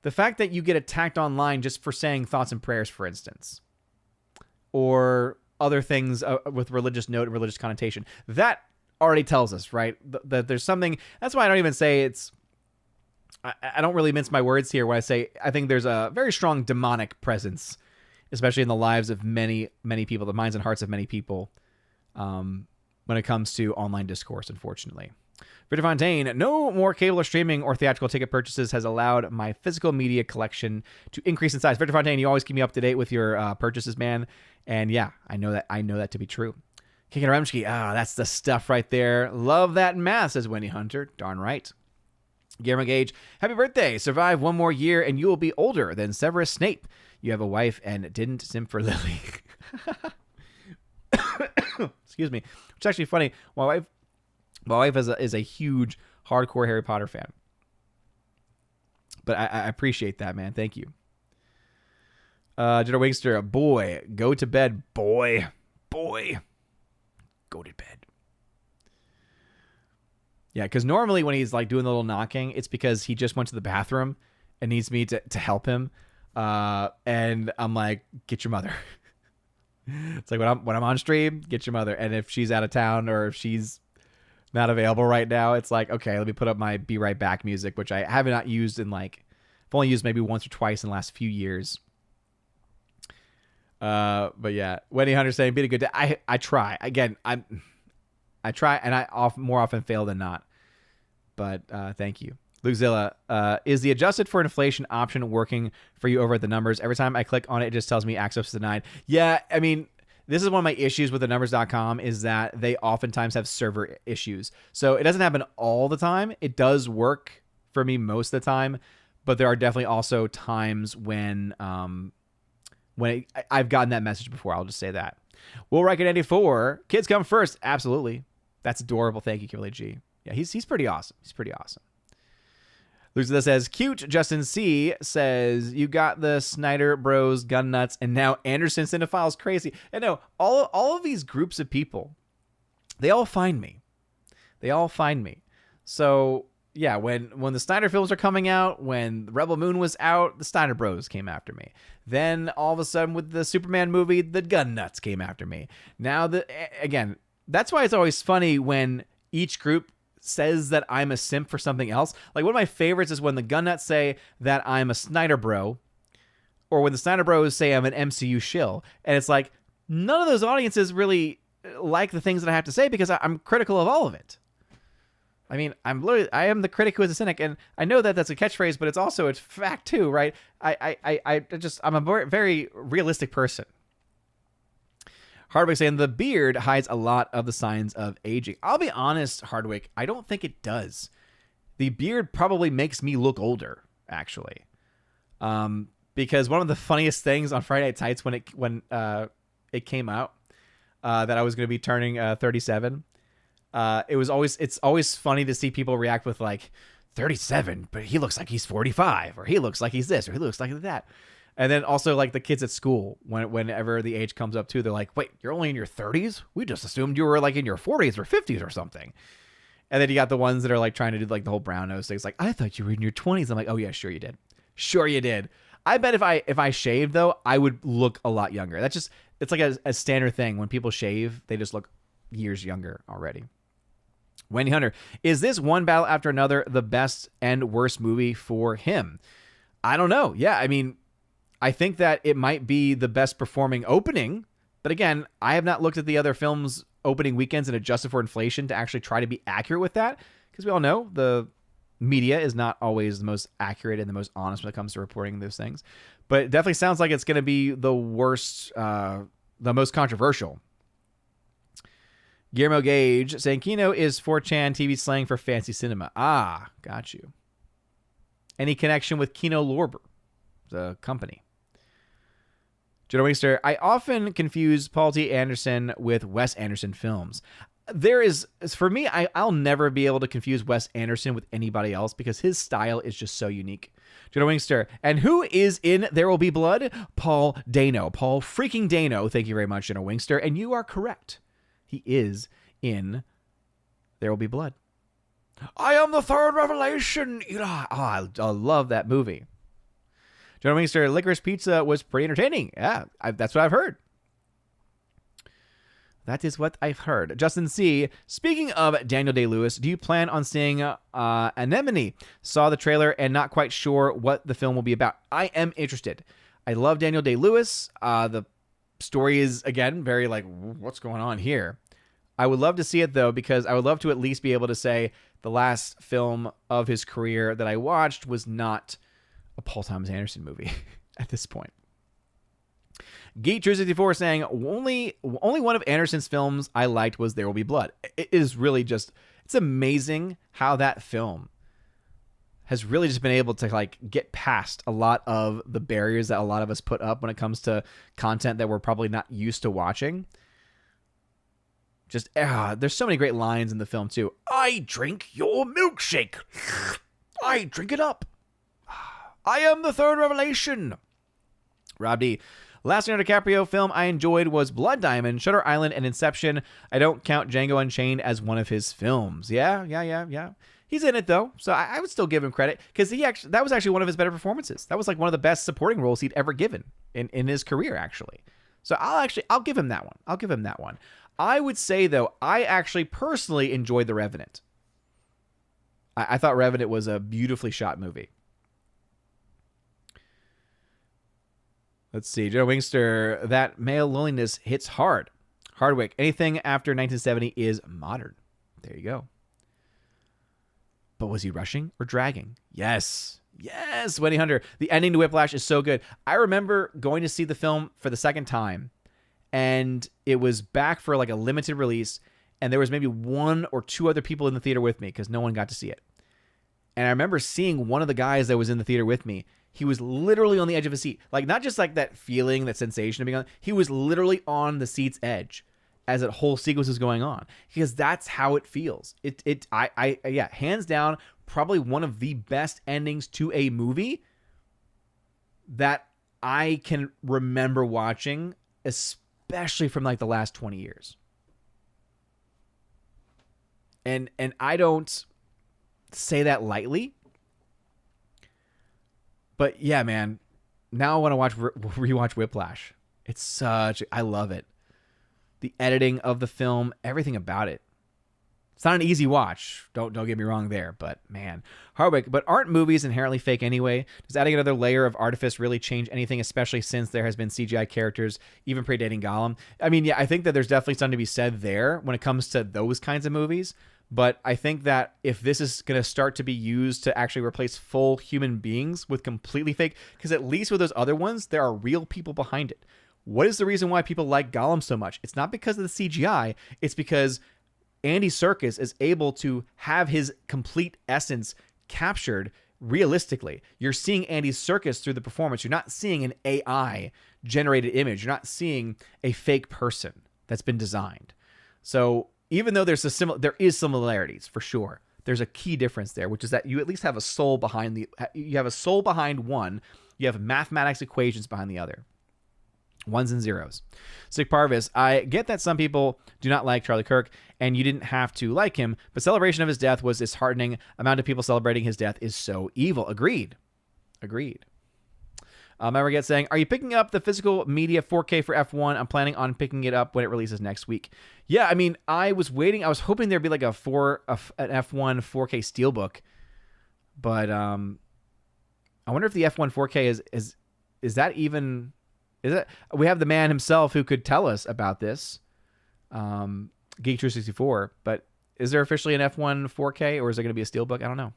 The fact that you get attacked online just for saying thoughts and prayers, for instance, or other things with religious note and religious connotation, that already tells us, right, that there's something. That's why I don't even say it's... I don't really mince my words here when I say I think there's a very strong demonic presence, especially in the lives of many, many people, the minds and hearts of many people, when it comes to online discourse, unfortunately. Victor Fontaine, no more cable or streaming or theatrical ticket purchases has allowed my physical media collection to increase in size. Victor Fontaine, you always keep me up to date with your purchases, man. And yeah, I know that to be true. Kicking Remsky, that's the stuff right there. Love that math, says Wendy Hunter. Darn right. Guillermo Gage, happy birthday. Survive one more year and you will be older than Severus Snape. You have a wife and didn't simp for Lily. Excuse me. Which is actually funny. My wife is a huge, hardcore Harry Potter fan. But I appreciate that, man. Thank you. Jenna Wingster, boy, go to bed, boy. Go to bed. Yeah, because normally when he's like doing the little knocking, it's because he just went to the bathroom and needs me to help him. And I'm like, get your mother. It's like when I'm on stream, get your mother. And if she's out of town or if she's not available right now, it's like, okay, let me put up my Be Right Back music, which I have not used in I've only used maybe once or twice in the last few years. But yeah, Wendy Hunter saying, be a good day. I try. Again, I try, and I more often fail than not. But thank you. Lukezilla, is the adjusted for inflation option working for you over at the numbers? Every time I click on it, it just tells me access denied. Yeah, I mean, this is one of my issues with the numbers.com is that they oftentimes have server issues. So it doesn't happen all the time. It does work for me most of the time, but there are definitely also times when I've gotten that message before. I'll just say that. Will Record 84, kids come first. Absolutely. That's adorable. Thank you, Kimberly G. Yeah, he's pretty awesome. He's pretty awesome. Lucinda says, cute. Justin C says, you got the Snyder Bros gun nuts, and now Anderson Cinephiles crazy. And no, all of these groups of people, they all find me. So yeah, when the Snyder films are coming out, when Rebel Moon was out, the Snyder Bros came after me. Then all of a sudden with the Superman movie, the gun nuts came after me. Now again, that's why it's always funny when each group says that I'm a simp for something else. Like one of my favorites is when the gun nuts say that I'm a Snyder bro, or when the Snyder bros say I'm an MCU shill. And it's like, none of those audiences really like the things that I have to say because I'm critical of all of it. I mean, I am the critic who is a cynic, and I know that that's a catchphrase, but it's also a fact too, right? I'm a very realistic person. Hardwick saying the beard hides a lot of the signs of aging. I'll be honest, Hardwick, I don't think it does. The beard probably makes me look older, actually. Because one of the funniest things on Friday Night Tights when it came out that I was going to be turning 37. It's always funny to see people react with like 37, but he looks like he's 45, or he looks like he's this, or he looks like that. And then also like the kids at school, whenever the age comes up too, they're like, wait, you're only in your 30s? We just assumed you were like in your 40s or 50s or something. And then you got the ones that are like trying to do like the whole brown nose thing. It's like, I thought you were in your 20s. I'm like, oh yeah, sure you did. Sure you did. I bet if I shaved though, I would look a lot younger. It's like a standard thing. When people shave, they just look years younger already. Wendy Hunter, is this One Battle After Another the best and worst movie for him? I don't know. Yeah, I mean, I think that it might be the best performing opening, but again, I have not looked at the other films' opening weekends and adjusted for inflation to actually try to be accurate with that, because we all know the media is not always the most accurate and the most honest when it comes to reporting those things. But it definitely sounds like it's going to be the worst, the most controversial. Guillermo Gage saying Kino is 4chan TV slang for fancy cinema. Ah, got you. Any connection with Kino Lorber, the company? Joe Wingster, I often confuse Paul T. Anderson with Wes Anderson films. For me, I'll never be able to confuse Wes Anderson with anybody else because his style is just so unique. Joe Wingster, and who is in There Will Be Blood? Paul Dano. Paul freaking Dano. Thank you very much, Joe Wingster. And you are correct. He is in There Will Be Blood. I am the third revelation. I love that movie. Joe Wingster, Licorice Pizza was pretty entertaining. Yeah, that's what I've heard. That is what I've heard. Justin C., speaking of Daniel Day-Lewis, do you plan on seeing Anemone? Saw the trailer and not quite sure what the film will be about. I am interested. I love Daniel Day-Lewis. The story is, again, very like, what's going on here? I would love to see it, though, because I would love to at least be able to say the last film of his career that I watched was not a Paul Thomas Anderson movie at this point. Geek True 64 saying only one of Anderson's films I liked was There Will Be Blood. It is really just, it's amazing how that film has really just been able to like get past a lot of the barriers that a lot of us put up when it comes to content that we're probably not used to watching. Just there's so many great lines in the film too. I drink your milkshake. I drink it up. I am the third revelation. Rob D. Last Leonardo DiCaprio film I enjoyed was Blood Diamond, Shutter Island, and Inception. I don't count Django Unchained as one of his films. Yeah. He's in it though, so I would still give him credit because that was actually one of his better performances. That was like one of the best supporting roles he'd ever given in his career, actually. So I'll give him that one. I would say though, I actually personally enjoyed The Revenant. I thought Revenant was a beautifully shot movie. Let's see. Joe Wingster, that male loneliness hits hard. Hardwick, anything after 1970 is modern. There you go. But was he rushing or dragging? Yes. Wendy Hunter. The ending to Whiplash is so good. I remember going to see the film for the second time, and it was back for like a limited release, and there was maybe one or two other people in the theater with me because no one got to see it. And I remember seeing one of the guys that was in the theater with me. He was literally on the edge of his seat. Like, not just like that feeling, that sensation of being on. He was literally on the seat's edge as that whole sequence is going on. Because that's how it feels. Yeah, hands down, probably one of the best endings to a movie that I can remember watching, especially from like the last 20 years. And I don't say that lightly. But yeah, man, now I want to rewatch Whiplash. I love it. The editing of the film, everything about it. It's not an easy watch. Don't get me wrong there, but man, Hardwick. But aren't movies inherently fake anyway? Does adding another layer of artifice really change anything, especially since there has been CGI characters even predating Gollum? I mean, yeah, I think that there's definitely something to be said there when it comes to those kinds of movies. But I think that if this is going to start to be used to actually replace full human beings with completely fake, because at least with those other ones, there are real people behind it. What is the reason why people like Gollum so much? It's not because of the CGI. It's because Andy Serkis is able to have his complete essence captured realistically. You're seeing Andy Serkis through the performance. You're not seeing an AI generated image. You're not seeing a fake person that's been designed. So even though there is similarities for sure, there's a key difference there, which is that you at least have a soul behind one. You have mathematics equations behind the other. Ones and zeros. Sick Parvis, I get that some people do not like Charlie Kirk, and you didn't have to like him, but celebration of his death was disheartening. Amount of people celebrating his death is so evil. Agreed. Remember saying, are you picking up the physical media 4K for F1? I'm planning on picking it up when it releases next week. Yeah, I mean, I was hoping there'd be like an F1 4K steelbook, but I wonder if the F1 4K is that even... Is it? We have the man himself who could tell us about this, Geek True 64. But is there officially an F1 4K, or is there going to be a steelbook? I don't know.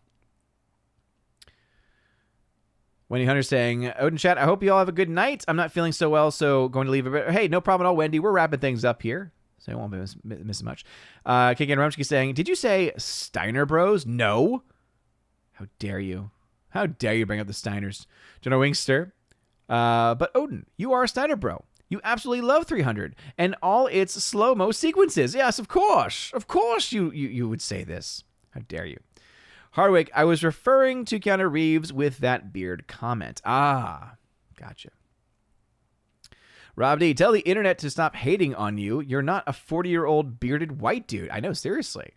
Wendy Hunter saying, Odin chat, I hope you all have a good night. I'm not feeling so well, so going to leave a bit. Hey, no problem at all, Wendy. We're wrapping things up here, so I won't be missing much. Kiki and Rumsky saying, did you say Steiner Bros? No. How dare you? How dare you bring up the Steiners? General Wingster. But Odin, you are a Steiner bro. You absolutely love 300 and all its slow-mo sequences. Yes, of course. Of course you would say this. How dare you? Hardwick, I was referring to Keanu Reeves with that beard comment. Ah, gotcha. Rob D, tell the internet to stop hating on you. You're not a 40-year-old bearded white dude. I know, seriously.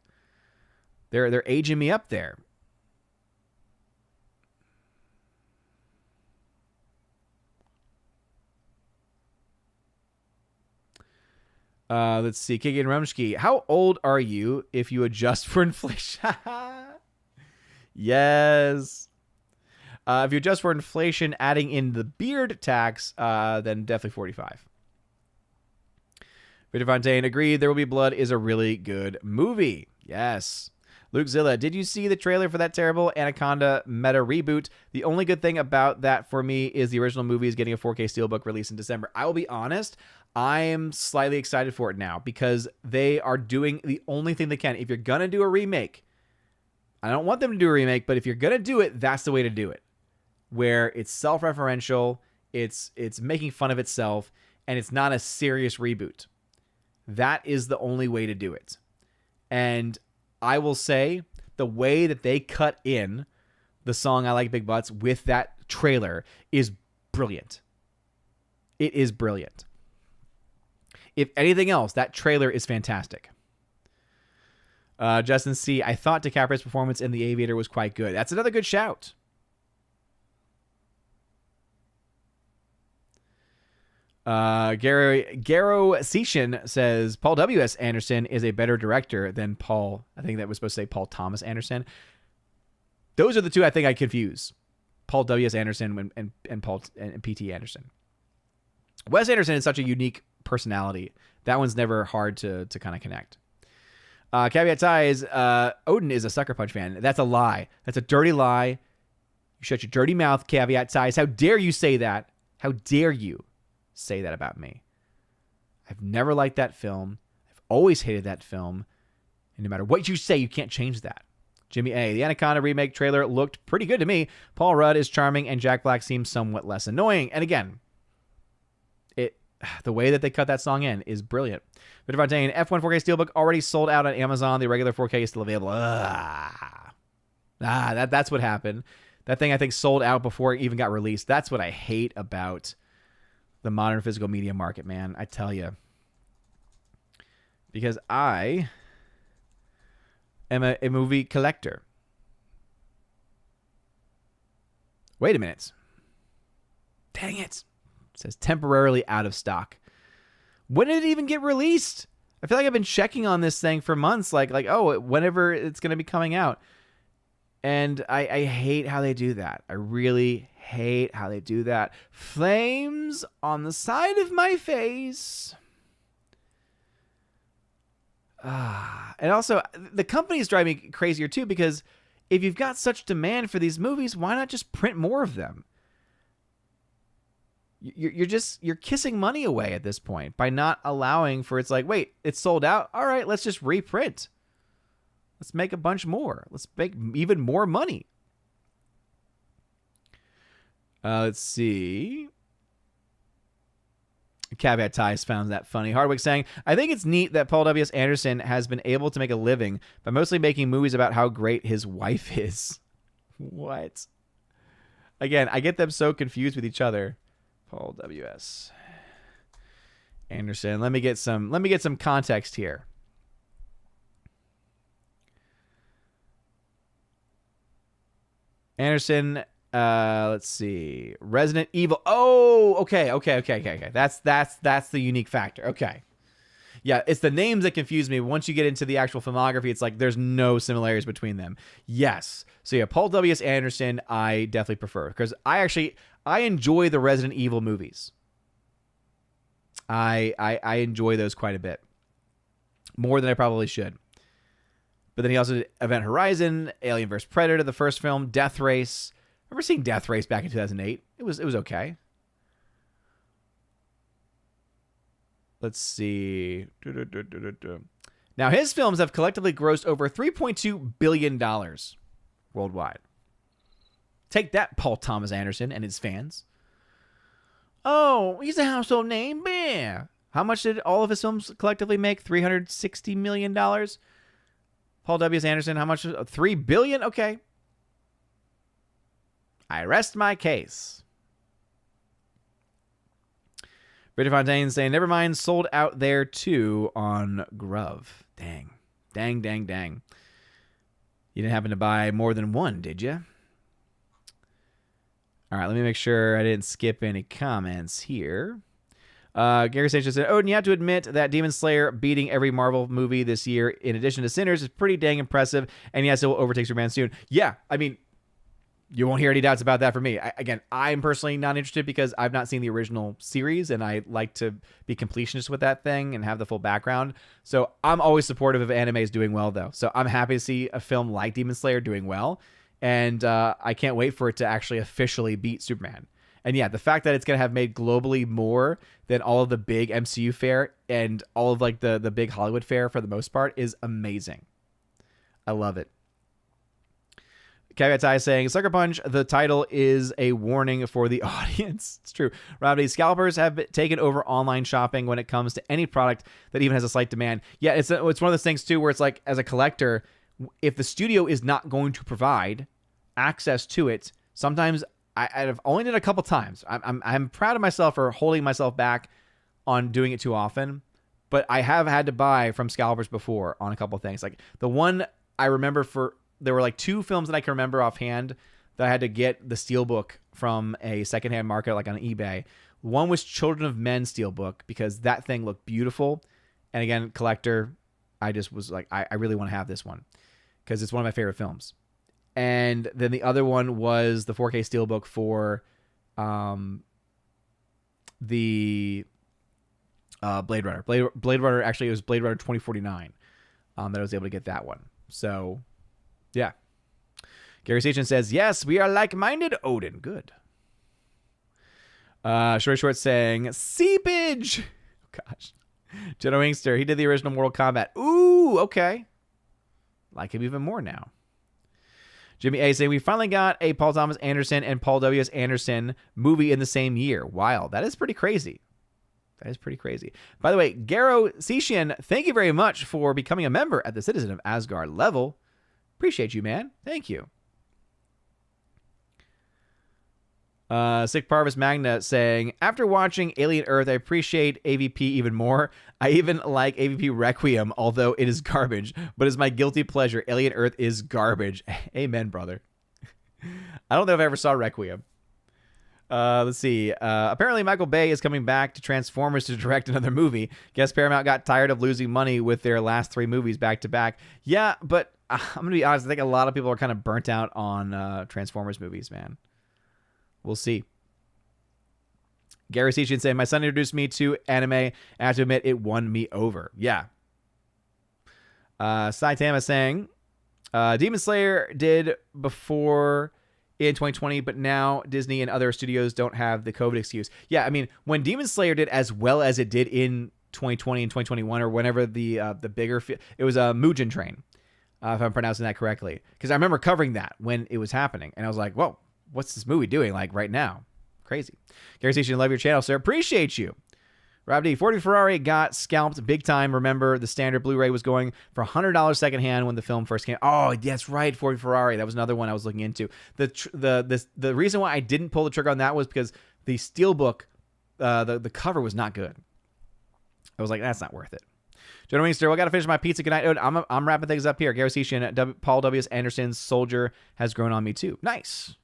They're aging me up there. Let's see. Kiki and Rumsky. How old are you if you adjust for inflation? Yes. If you adjust for inflation, adding in the beard tax, then definitely 45. Peter Fontaine, agreed. There Will Be Blood is a really good movie. Yes. Luke Zilla, did you see the trailer for that terrible Anaconda meta reboot? The only good thing about that for me is the original movie is getting a 4K steelbook release in December. I will be honest, I am slightly excited for it now because they are doing the only thing they can. If you're going to do a remake, I don't want them to do a remake, but if you're going to do it, that's the way to do it. Where it's self-referential, it's making fun of itself, and it's not a serious reboot. That is the only way to do it. And I will say the way that they cut in the song I Like Big Butts with that trailer is brilliant. It is brilliant. If anything else, that trailer is fantastic. Justin C., I thought DiCaprio's performance in The Aviator was quite good. That's another good shout. Garo Sishin says Paul W.S. Anderson is a better director than Paul. I think that was supposed to say Paul Thomas Anderson. Those are the two I think I confuse. Paul W.S. Anderson and Paul and P.T. Anderson. Wes Anderson is such a unique personality. That one's never hard to kind of connect. Caveat Ties, Odin is a Sucker Punch fan. That's a lie. That's a dirty lie. You shut your dirty mouth, Caveat Ties. How dare you say that? How dare you say that about me? I've never liked that film. I've always hated that film. And no matter what you say, you can't change that. Jimmy A., the Anaconda remake trailer looked pretty good to me. Paul Rudd is charming and Jack Black seems somewhat less annoying. And again, the way that they cut that song in is brilliant. Victor Fontaine, F1 4K Steelbook already sold out on Amazon. The regular 4K is still available. That's what happened. That thing, I think, sold out before it even got released. That's what I hate about the modern physical media market, man. I tell you. Because I am a movie collector. Wait a minute. Dang it. It says temporarily out of stock. When did it even get released? I feel like I've been checking on this thing for months. Like oh, whenever it's going to be coming out. And I hate how they do that. I really hate how they do that. Flames on the side of my face. And also, the companies drive me crazier too, because if you've got such demand for these movies, why not just print more of them? You're kissing money away at this point by not allowing for, it's like, wait, it's sold out. All right, let's just reprint. Let's make a bunch more. Let's make even more money. Let's see. Caveat Ties found that funny. Hardwick saying, I think it's neat that Paul W.S. Anderson has been able to make a living by mostly making movies about how great his wife is. What? Again, I get them so confused with each other. Paul W.S. Anderson. Let me get some context here. Anderson, let's see. Resident Evil. Oh, okay. That's the unique factor. Okay. Yeah, it's the names that confuse me. Once you get into the actual filmography, it's like there's no similarities between them. Yes. So yeah, Paul W.S. Anderson, I definitely prefer, because I enjoy the Resident Evil movies. I enjoy those quite a bit. More than I probably should. But then he also did Event Horizon, Alien vs. Predator, the first film, Death Race. I remember seeing Death Race back in 2008. It was okay. Let's see. Now, his films have collectively grossed over $3.2 billion worldwide. Take that, Paul Thomas Anderson and his fans. Oh, he's a household name. Yeah. How much did all of his films collectively make? $360 million? Paul W.S. Anderson, how much? $3 billion? Okay. I rest my case. Brittany Fontaine saying, never mind, sold out there too on Grub. Dang. You didn't happen to buy more than one, did you? All right, let me make sure I didn't skip any comments here. Gary Sanchez said, Odin, you have to admit that Demon Slayer beating every Marvel movie this year, in addition to Sinners, is pretty dang impressive. And yes, it will overtake Superman soon. Yeah, I mean, you won't hear any doubts about that from me. I'm personally not interested because I've not seen the original series, and I like to be completionist with that thing and have the full background. So I'm always supportive of animes doing well, though. So I'm happy to see a film like Demon Slayer doing well. And I can't wait for it to actually officially beat Superman. And yeah, the fact that it's going to have made globally more than all of the big MCU fare and all of like the big Hollywood fare for the most part is amazing. I love it. Caveat Tai saying, Sucker Punch, the title is a warning for the audience. It's true. Robbie, scalpers have taken over online shopping when it comes to any product that even has a slight demand. Yeah, it's one of those things too where it's like, as a collector, if the studio is not going to provide access to it, sometimes I've only did it a couple times. I'm proud of myself for holding myself back on doing it too often, but I have had to buy from scalpers before on a couple things. Like the one I remember there were like two films that I can remember offhand that I had to get the steelbook from a secondhand market, like on eBay. One was Children of Men steelbook because that thing looked beautiful. And again, collector, I just was like, I really want to have this one because it's one of my favorite films. And then the other one was the 4K steelbook for the Blade Runner. Blade Runner, actually, it was Blade Runner 2049 that I was able to get that one. So, yeah. Gary Sachin says, yes, we are like-minded, Odin. Good. Short saying, seepage. Oh, gosh. Jenno Inkster, he did the original Mortal Kombat. Ooh, okay. Like him even more now. Jimmy A saying, we finally got a Paul Thomas Anderson and Paul W.S. Anderson movie in the same year. Wow, that is pretty crazy. That is pretty crazy. By the way, Garo Sishian, thank you very much for becoming a member at the Citizen of Asgard level. Appreciate you, man. Thank you. Sick Parvis Magna saying, after watching Alien Earth, I appreciate AVP even more. I even like AVP Requiem, although it is garbage, but it's my guilty pleasure. Alien Earth is garbage. Amen, brother. I don't know if I ever saw Requiem. Let's see. Apparently Michael Bay is coming back to Transformers to direct another movie. Guess Paramount got tired of losing money with their last 3 movies back to back. Yeah, but I'm going to be honest. I think a lot of people are kind of burnt out on Transformers movies, man. We'll see. Gary Sishian saying, my son introduced me to anime. I have to admit, it won me over. Yeah. Saitama saying, Demon Slayer did before in 2020, but now Disney and other studios don't have the COVID excuse. Yeah, I mean, when Demon Slayer did as well as it did in 2020 and 2021, or whenever the bigger, it was a Mugen Train, if I'm pronouncing that correctly, because I remember covering that when it was happening, and I was like, whoa, what's this movie doing like right now? Crazy. Gary Station, love your channel, sir. Appreciate you. Rob D, Ford v Ferrari got scalped big time. Remember, the standard Blu-ray was going for $100 secondhand when the film first came. Oh, that's right, Ford v Ferrari. That was another one I was looking into. The reason why I didn't pull the trigger on that was because the steelbook, the cover was not good. I was like, that's not worth it. General Wingster, well, I got to finish my pizza. Good night. I'm wrapping things up here. Gary Sishian, Paul W.S. Anderson's Soldier has grown on me too. Nice.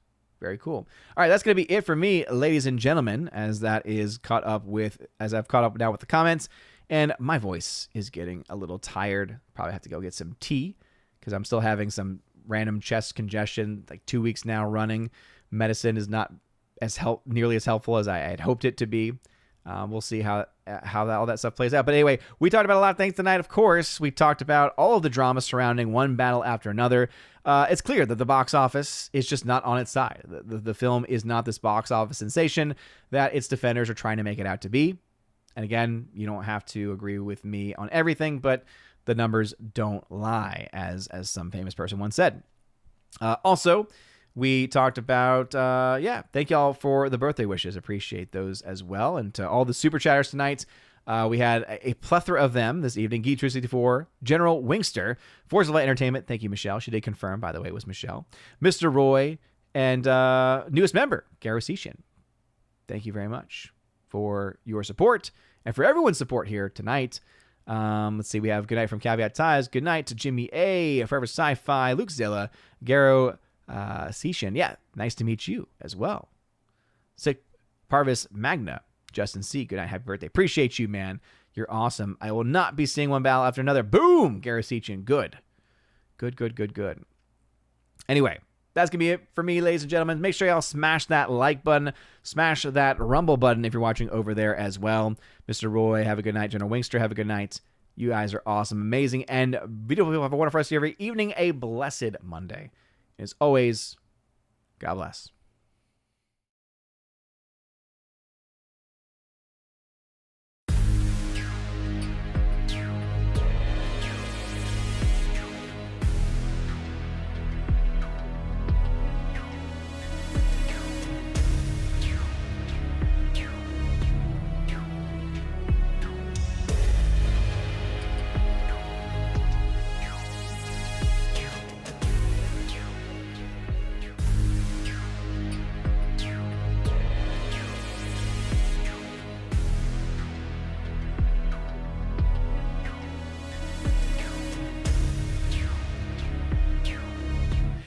Very cool. All right, that's going to be it for me, ladies and gentlemen, as I've caught up now with the comments, and my voice is getting a little tired. Probably have to go get some tea because I'm still having some random chest congestion, like 2 weeks now running. Medicine is not nearly as helpful as I had hoped it to be. We'll see how all that stuff plays out. But anyway, we talked about a lot of things tonight. Of course, we talked about all of the drama surrounding one battle after another. It's clear that the box office is just not on its side. The film is not this box office sensation that its defenders are trying to make it out to be. And again, you don't have to agree with me on everything, but the numbers don't lie, as some famous person once said. Also, we talked about, thank y'all for the birthday wishes. Appreciate those as well. And to all the super chatters tonight, we had a plethora of them this evening. Geek264, General Wingster, Forza Light Entertainment. Thank you, Michelle. She did confirm, by the way, it was Michelle. Mr. Roy, and newest member, Garosician. Thank you very much for your support and for everyone's support here tonight. Let's see. We have good night from Caveat Ties. Good night to Jimmy A, Forever Sci-Fi, Luke Zilla, Garo Sishin. Yeah, nice to meet you as well. Sick Parvis Magna, Justin C. Good night, happy birthday. Appreciate you, man. You're awesome. I will not be seeing one battle after another. Boom, Garo Sishin. Good. Anyway, that's going to be it for me, ladies and gentlemen. Make sure y'all smash that like button. Smash that rumble button if you're watching over there as well. Mr. Roy, have a good night. General Wingster, have a good night. You guys are awesome, amazing, and beautiful people. Have a wonderful rest of your evening. A blessed Monday. As always, God bless.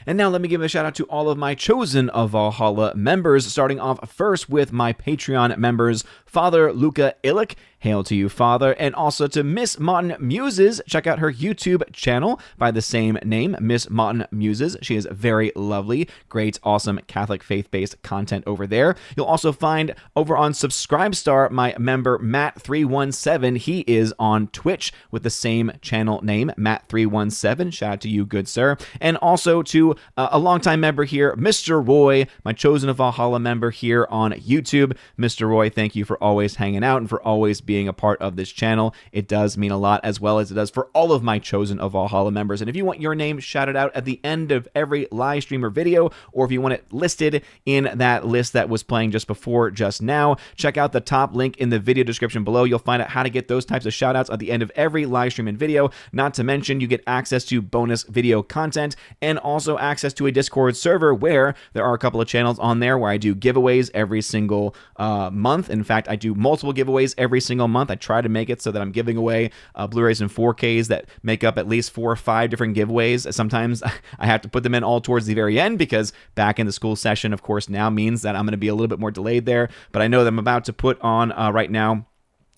And now let me give a shout out to all of my Chosen of Valhalla members, starting off first with my Patreon members, Father Luca Illich, hail to you, Father, and also to Miss Mountain Muses. Check out her YouTube channel by the same name, Miss Mountain Muses. She is very lovely, great, awesome Catholic faith-based content over there. You'll also find over on Subscribestar my member Matt317. He is on Twitch with the same channel name, Matt317. Shout out to you, good sir. And also to a longtime member here, Mr. Roy, my Chosen of Valhalla member here on YouTube. Mr. Roy, thank you for always hanging out and for always being a part of this channel. It does mean a lot, as well as it does for all of my Chosen of Valhalla members. And if you want your name shouted out at the end of every live stream or video, or if you want it listed in that list that was playing just now, check out the top link in the video description below. You'll find out how to get those types of shout outs at the end of every live stream and video. Not to mention, you get access to bonus video content and also access to a Discord server where there are a couple of channels on there where I do giveaways every single month. In fact, I do multiple giveaways every single month. I try to make it so that I'm giving away Blu-rays and 4Ks that make up at least 4 or 5 different giveaways. Sometimes I have to put them in all towards the very end because back in the school session, of course, now means that I'm going to be a little bit more delayed there. But I know that I'm about to put on right now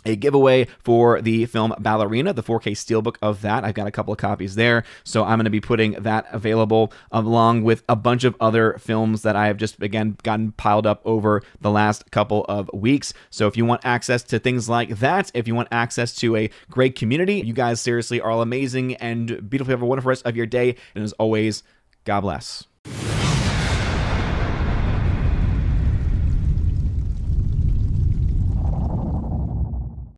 a giveaway for the film Ballerina, the 4K steelbook of that. I've got a couple of copies there, so I'm going to be putting that available along with a bunch of other films that I have just, again, gotten piled up over the last couple of weeks. So if you want access to things like that, if you want access to a great community, you guys seriously are all amazing and beautiful. Have a wonderful rest of your day, and as always, God bless.